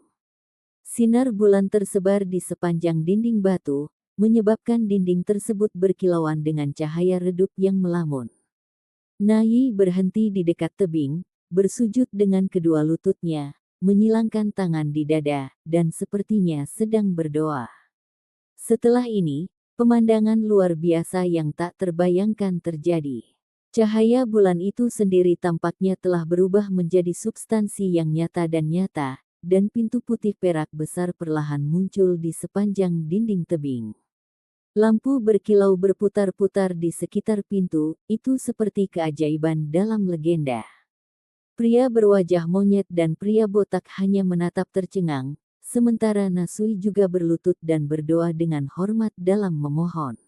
Sinar bulan tersebar di sepanjang dinding batu, menyebabkan dinding tersebut berkilauan dengan cahaya redup yang melamun. Nai berhenti di dekat tebing, bersujud dengan kedua lututnya, menyilangkan tangan di dada, dan sepertinya sedang berdoa. Setelah ini, pemandangan luar biasa yang tak terbayangkan terjadi. Cahaya bulan itu sendiri tampaknya telah berubah menjadi substansi yang nyata, dan pintu putih perak besar perlahan muncul di sepanjang dinding tebing. Lampu berkilau berputar-putar di sekitar pintu, itu seperti keajaiban dalam legenda. Pria berwajah monyet dan pria botak hanya menatap tercengang, sementara Nasui juga berlutut dan berdoa dengan hormat dalam memohon.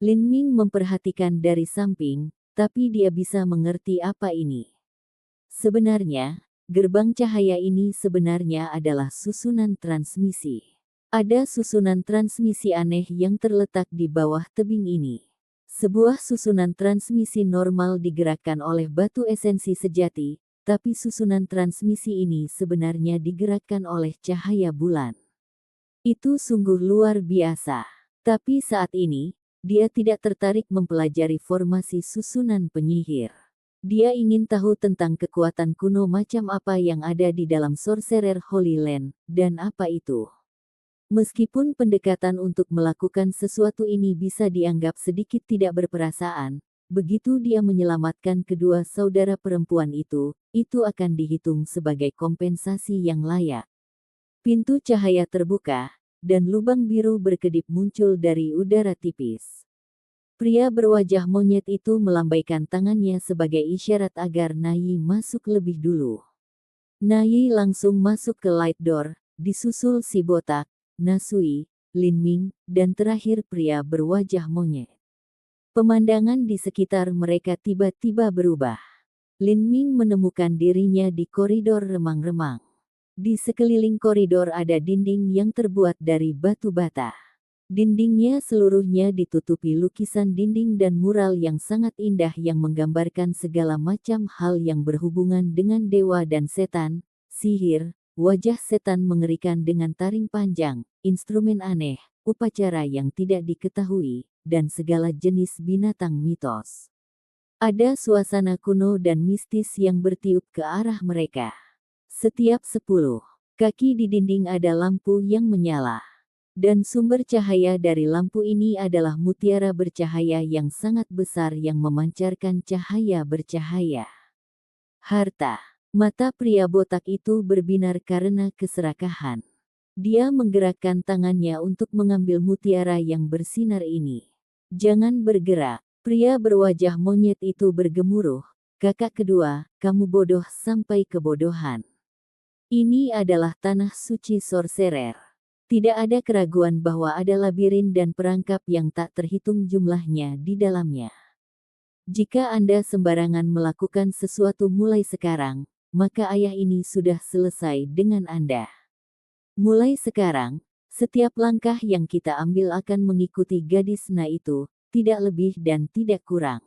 Lin Ming memperhatikan dari samping, tapi dia bisa mengerti apa ini. Sebenarnya, gerbang cahaya ini sebenarnya adalah susunan transmisi. Ada susunan transmisi aneh yang terletak di bawah tebing ini. Sebuah susunan transmisi normal digerakkan oleh batu esensi sejati, tapi susunan transmisi ini sebenarnya digerakkan oleh cahaya bulan. Itu sungguh luar biasa. Tapi saat ini, dia tidak tertarik mempelajari formasi susunan penyihir. Dia ingin tahu tentang kekuatan kuno macam apa yang ada di dalam Sorcerer Holy Land, dan apa itu. Meskipun pendekatan untuk melakukan sesuatu ini bisa dianggap sedikit tidak berperasaan, begitu dia menyelamatkan kedua saudara perempuan itu akan dihitung sebagai kompensasi yang layak. Pintu cahaya terbuka, dan lubang biru berkedip muncul dari udara tipis. Pria berwajah monyet itu melambaikan tangannya sebagai isyarat agar Nayi masuk lebih dulu. Nayi langsung masuk ke light door, disusul si botak, Nasui, Lin Ming, dan terakhir pria berwajah monyet. Pemandangan di sekitar mereka tiba-tiba berubah. Lin Ming menemukan dirinya di koridor remang-remang. Di sekeliling koridor ada dinding yang terbuat dari batu bata. Dindingnya seluruhnya ditutupi lukisan dinding dan mural yang sangat indah yang menggambarkan segala macam hal yang berhubungan dengan dewa dan setan, sihir, wajah setan mengerikan dengan taring panjang, instrumen aneh, upacara yang tidak diketahui, dan segala jenis binatang mitos. Ada suasana kuno dan mistis yang bertiup ke arah mereka. Setiap 10 kaki di dinding ada lampu yang menyala. Dan sumber cahaya dari lampu ini adalah mutiara bercahaya yang sangat besar yang memancarkan cahaya bercahaya. Harta. Mata pria botak itu berbinar karena keserakahan. Dia menggerakkan tangannya untuk mengambil mutiara yang bersinar ini. Jangan bergerak. Pria berwajah monyet itu bergemuruh. Kakak kedua, kamu bodoh sampai kebodohan. Ini adalah tanah suci sorcerer. Tidak ada keraguan bahwa ada labirin dan perangkap yang tak terhitung jumlahnya di dalamnya. Jika Anda sembarangan melakukan sesuatu mulai sekarang, maka ayah ini sudah selesai dengan Anda. Mulai sekarang, setiap langkah yang kita ambil akan mengikuti gadis Na itu, tidak lebih dan tidak kurang.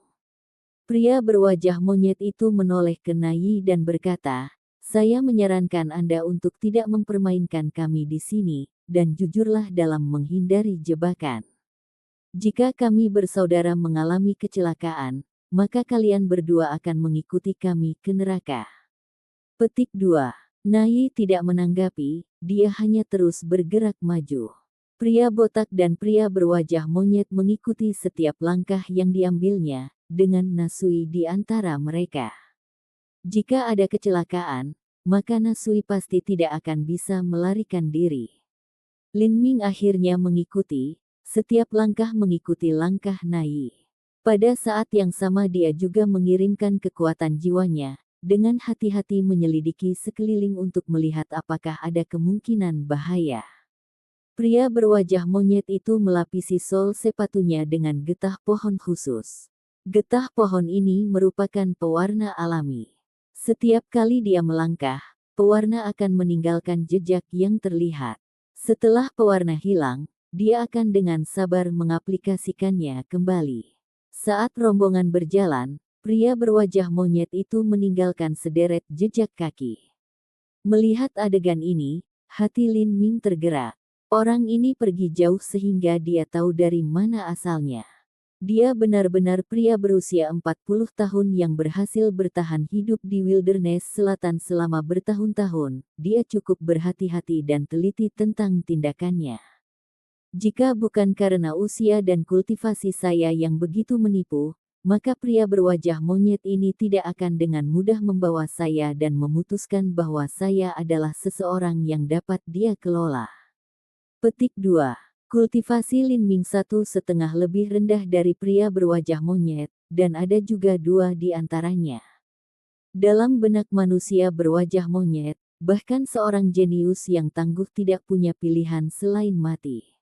Pria berwajah monyet itu menoleh ke Nayi dan berkata, saya menyarankan Anda untuk tidak mempermainkan kami di sini, dan jujurlah dalam menghindari jebakan. Jika kami bersaudara mengalami kecelakaan, maka kalian berdua akan mengikuti kami ke neraka. Petik 2. Nayi tidak menanggapi, dia hanya terus bergerak maju. Pria botak dan pria berwajah monyet mengikuti setiap langkah yang diambilnya, dengan Nasui di antara mereka. Jika ada kecelakaan, maka Nasui pasti tidak akan bisa melarikan diri. Lin Ming akhirnya mengikuti, setiap langkah mengikuti langkah Nayi. Pada saat yang sama dia juga mengirimkan kekuatan jiwanya, dengan hati-hati menyelidiki sekeliling untuk melihat apakah ada kemungkinan bahaya. Pria berwajah monyet itu melapisi sol sepatunya dengan getah pohon khusus. Getah pohon ini merupakan pewarna alami. Setiap kali dia melangkah, pewarna akan meninggalkan jejak yang terlihat. Setelah pewarna hilang, dia akan dengan sabar mengaplikasikannya kembali. Saat rombongan berjalan, pria berwajah monyet itu meninggalkan sederet jejak kaki. Melihat adegan ini, hati Lin Ming tergerak. Orang ini pergi jauh sehingga dia tahu dari mana asalnya. Dia benar-benar pria berusia 40 tahun yang berhasil bertahan hidup di wilderness selatan selama bertahun-tahun. Dia cukup berhati-hati dan teliti tentang tindakannya. Jika bukan karena usia dan kultivasi saya yang begitu menipu, maka pria berwajah monyet ini tidak akan dengan mudah membawa saya dan memutuskan bahwa saya adalah seseorang yang dapat dia kelola. Petik 2. Kultivasi Lin Ming 1,5 lebih rendah dari pria berwajah monyet, dan ada juga 2 di antaranya. Dalam benak manusia berwajah monyet, bahkan seorang jenius yang tangguh tidak punya pilihan selain mati.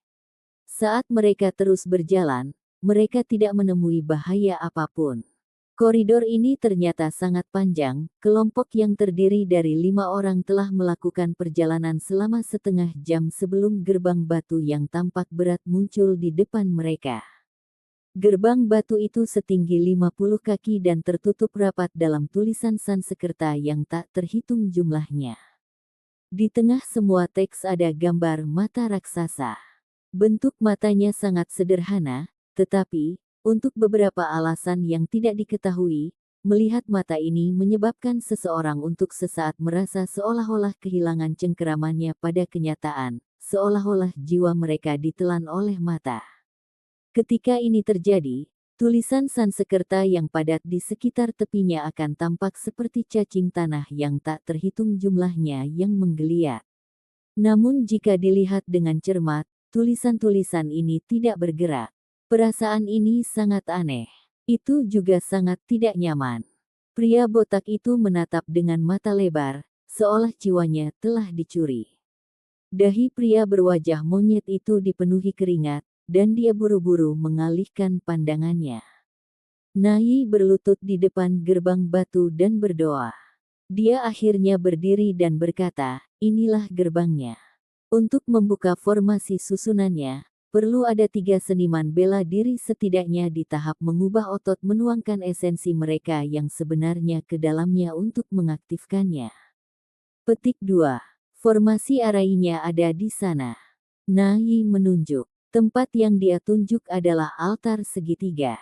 Saat mereka terus berjalan, mereka tidak menemui bahaya apapun. Koridor ini ternyata sangat panjang. Kelompok yang terdiri dari 5 orang telah melakukan perjalanan selama setengah jam sebelum gerbang batu yang tampak berat muncul di depan mereka. Gerbang batu itu setinggi 50 kaki dan tertutup rapat dalam tulisan Sanskerta yang tak terhitung jumlahnya. Di tengah semua teks ada gambar mata raksasa. Bentuk matanya sangat sederhana, tetapi untuk beberapa alasan yang tidak diketahui, melihat mata ini menyebabkan seseorang untuk sesaat merasa seolah-olah kehilangan cengkeramannya pada kenyataan, seolah-olah jiwa mereka ditelan oleh mata. Ketika ini terjadi, tulisan Sanskerta yang padat di sekitar tepinya akan tampak seperti cacing tanah yang tak terhitung jumlahnya yang menggeliat. Namun jika dilihat dengan cermat, tulisan-tulisan ini tidak bergerak. Perasaan ini sangat aneh. Itu juga sangat tidak nyaman. Pria botak itu menatap dengan mata lebar, seolah jiwanya telah dicuri. Dahi pria berwajah monyet itu dipenuhi keringat, dan dia buru-buru mengalihkan pandangannya. Nai berlutut di depan gerbang batu dan berdoa. Dia akhirnya berdiri dan berkata, "Inilah gerbangnya." Untuk membuka formasi susunannya, perlu ada 3 seniman bela diri setidaknya di tahap mengubah otot menuangkan esensi mereka yang sebenarnya ke dalamnya untuk mengaktifkannya. Petik 2. Formasi arainya ada di sana. Nai menunjuk. Tempat yang dia tunjuk adalah altar segitiga.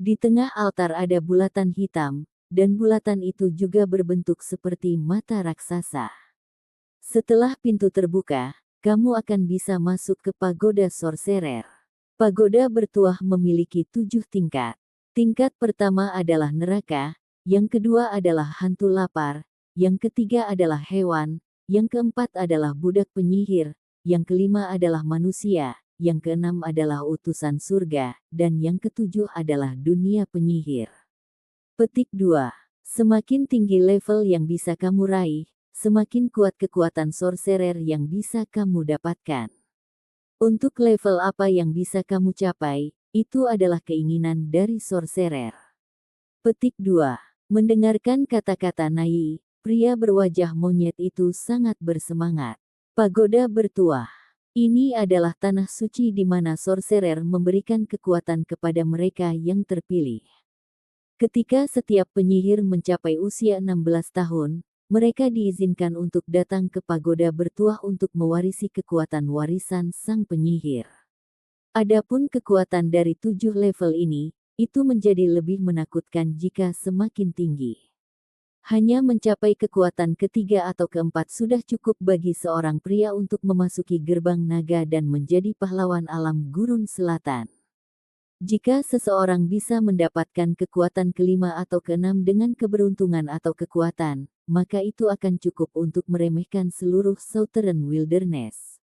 Di tengah altar ada bulatan hitam, dan bulatan itu juga berbentuk seperti mata raksasa. Setelah pintu terbuka, kamu akan bisa masuk ke Pagoda Sorcerer. Pagoda bertuah memiliki 7 tingkat. Tingkat pertama adalah neraka, yang kedua adalah hantu lapar, yang ketiga adalah hewan, yang keempat adalah budak penyihir, yang kelima adalah manusia, yang keenam adalah utusan surga, dan yang ketujuh adalah dunia penyihir. Petik 2. Semakin tinggi level yang bisa kamu raih, semakin kuat kekuatan sorcerer yang bisa kamu dapatkan. Untuk level apa yang bisa kamu capai, itu adalah keinginan dari sorcerer. Petik 2. Mendengarkan kata-kata Nai, pria berwajah monyet itu sangat bersemangat. Pagoda bertuah. Ini adalah tanah suci di mana sorcerer memberikan kekuatan kepada mereka yang terpilih. Ketika setiap penyihir mencapai usia 16 tahun, mereka diizinkan untuk datang ke pagoda bertuah untuk mewarisi kekuatan warisan sang penyihir. Adapun kekuatan dari 7 level ini, itu menjadi lebih menakutkan jika semakin tinggi. Hanya mencapai kekuatan ketiga atau keempat sudah cukup bagi seorang pria untuk memasuki gerbang naga dan menjadi pahlawan alam gurun selatan. Jika seseorang bisa mendapatkan kekuatan kelima atau keenam dengan keberuntungan atau kekuatan, maka itu akan cukup untuk meremehkan seluruh Southern Wilderness.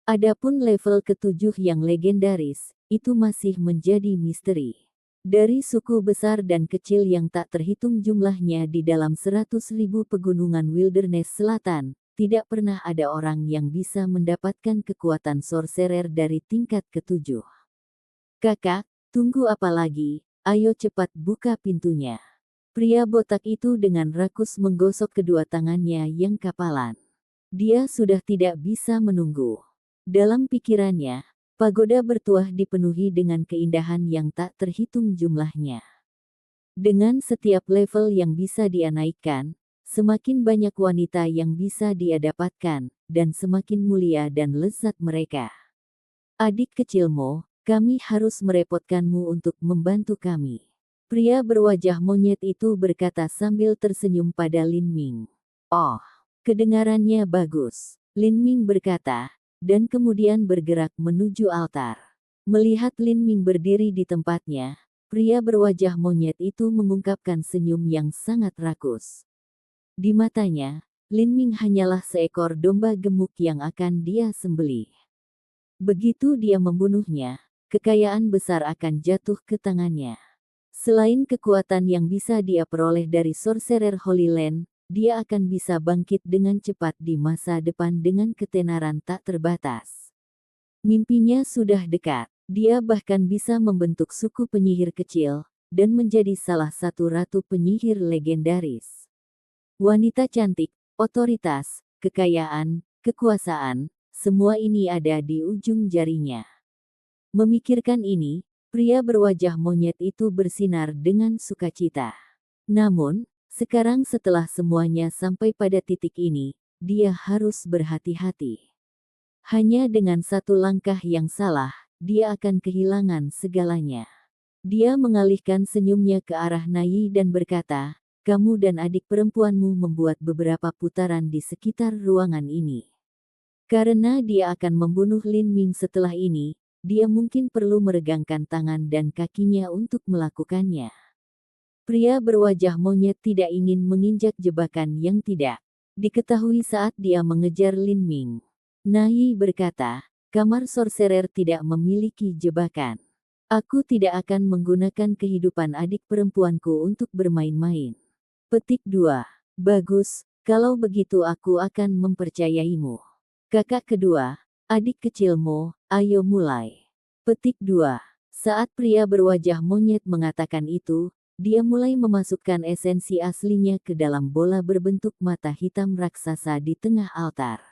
Adapun level ketujuh yang legendaris, itu masih menjadi misteri. Dari suku besar dan kecil yang tak terhitung jumlahnya di dalam 100.000 pegunungan Wilderness Selatan, tidak pernah ada orang yang bisa mendapatkan kekuatan sorcerer dari tingkat ketujuh. Kakak, tunggu apa lagi? Ayo cepat buka pintunya. Pria botak itu dengan rakus menggosok kedua tangannya yang kapalan. Dia sudah tidak bisa menunggu. Dalam pikirannya, pagoda bertuah dipenuhi dengan keindahan yang tak terhitung jumlahnya. Dengan setiap level yang bisa dia naikkan, semakin banyak wanita yang bisa dia dapatkan, dan semakin mulia dan lezat mereka. Adik kecilmu, kami harus merepotkanmu untuk membantu kami. Pria berwajah monyet itu berkata sambil tersenyum pada Lin Ming. Oh, kedengarannya bagus, Lin Ming berkata, dan kemudian bergerak menuju altar. Melihat Lin Ming berdiri di tempatnya, pria berwajah monyet itu mengungkapkan senyum yang sangat rakus. Di matanya, Lin Ming hanyalah seekor domba gemuk yang akan dia sembelih. Begitu dia membunuhnya, kekayaan besar akan jatuh ke tangannya. Selain kekuatan yang bisa dia peroleh dari Sorcerer Holy Land, dia akan bisa bangkit dengan cepat di masa depan dengan ketenaran tak terbatas. Mimpinya sudah dekat. Dia bahkan bisa membentuk suku penyihir kecil dan menjadi salah satu ratu penyihir legendaris. Wanita cantik, otoritas, kekayaan, kekuasaan, semua ini ada di ujung jarinya. Memikirkan ini, pria berwajah monyet itu bersinar dengan sukacita. Namun, sekarang setelah semuanya sampai pada titik ini, dia harus berhati-hati. Hanya dengan satu langkah yang salah, dia akan kehilangan segalanya. Dia mengalihkan senyumnya ke arah Nayi dan berkata, "Kamu dan adik perempuanmu membuat beberapa putaran di sekitar ruangan ini. Karena dia akan membunuh Lin Ming setelah ini, dia mungkin perlu meregangkan tangan dan kakinya untuk melakukannya." Pria berwajah monyet tidak ingin menginjak jebakan yang tidak diketahui saat dia mengejar Lin Ming. Nayi berkata, "Kamar sorcerer tidak memiliki jebakan. Aku tidak akan menggunakan kehidupan adik perempuanku untuk bermain-main." Petik 2. Bagus, kalau begitu aku akan mempercayaimu. Kakak kedua, adik kecilmu, ayo mulai. Petik 2. Saat pria berwajah monyet mengatakan itu, dia mulai memasukkan esensi aslinya ke dalam bola berbentuk mata hitam raksasa di tengah altar.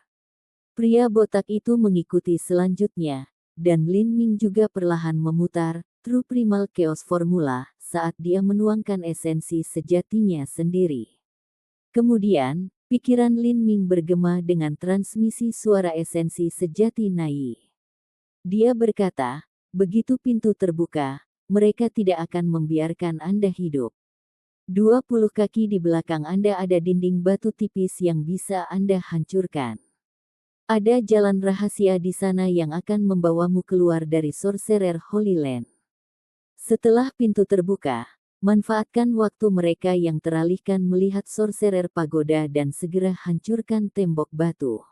Pria botak itu mengikuti selanjutnya, dan Lin Ming juga perlahan memutar True Primal Chaos Formula saat dia menuangkan esensi sejatinya sendiri. Kemudian, pikiran Lin Ming bergema dengan transmisi suara esensi sejati Nayi. Dia berkata, "Begitu pintu terbuka, mereka tidak akan membiarkan Anda hidup. 20 kaki di belakang Anda ada dinding batu tipis yang bisa Anda hancurkan. Ada jalan rahasia di sana yang akan membawamu keluar dari Sorcerer Holy Land. Setelah pintu terbuka, manfaatkan waktu mereka yang teralihkan melihat Sorcerer Pagoda dan segera hancurkan tembok batu.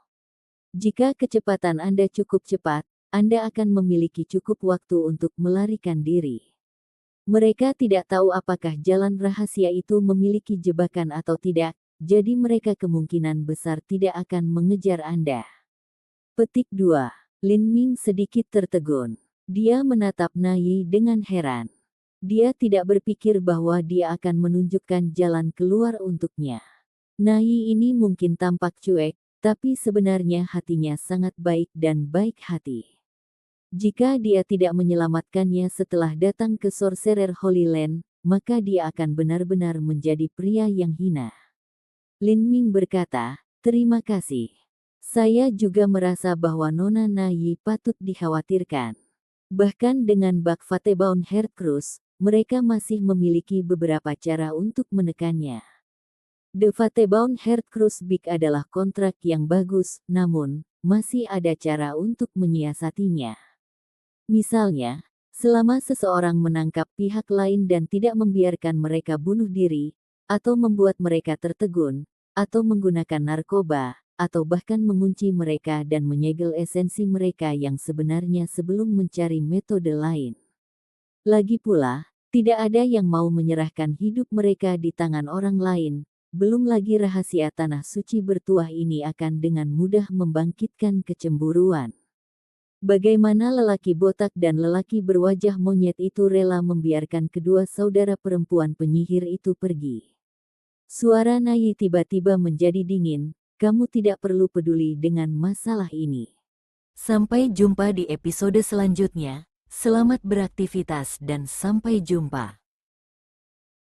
Jika kecepatan Anda cukup cepat, Anda akan memiliki cukup waktu untuk melarikan diri." Mereka tidak tahu apakah jalan rahasia itu memiliki jebakan atau tidak, jadi mereka kemungkinan besar tidak akan mengejar Anda. Petik 2. Lin Ming sedikit tertegun. Dia menatap Nayi dengan heran. Dia tidak berpikir bahwa dia akan menunjukkan jalan keluar untuknya. Nayi ini mungkin tampak cuek, tapi sebenarnya hatinya sangat baik dan baik hati. Jika dia tidak menyelamatkannya setelah datang ke Sorcerer Holy Land, maka dia akan benar-benar menjadi pria yang hina. Lin Ming berkata, "Terima kasih. Saya juga merasa bahwa Nona Nayi patut dikhawatirkan. Bahkan dengan bak Fatebound Heartcruise, mereka masih memiliki beberapa cara untuk menekannya. The Fatebound Heartcruise Big adalah kontrak yang bagus, namun, masih ada cara untuk menyiasatinya. Misalnya, selama seseorang menangkap pihak lain dan tidak membiarkan mereka bunuh diri, atau membuat mereka tertegun, atau menggunakan narkoba, atau bahkan mengunci mereka dan menyegel esensi mereka yang sebenarnya sebelum mencari metode lain. Lagi pula, tidak ada yang mau menyerahkan hidup mereka di tangan orang lain, belum lagi rahasia tanah suci bertuah ini akan dengan mudah membangkitkan kecemburuan." Bagaimana lelaki botak dan lelaki berwajah monyet itu rela membiarkan kedua saudara perempuan penyihir itu pergi. Suara Nayi tiba-tiba menjadi dingin. "Kamu tidak perlu peduli dengan masalah ini. Sampai jumpa di episode selanjutnya. Selamat beraktivitas dan sampai jumpa."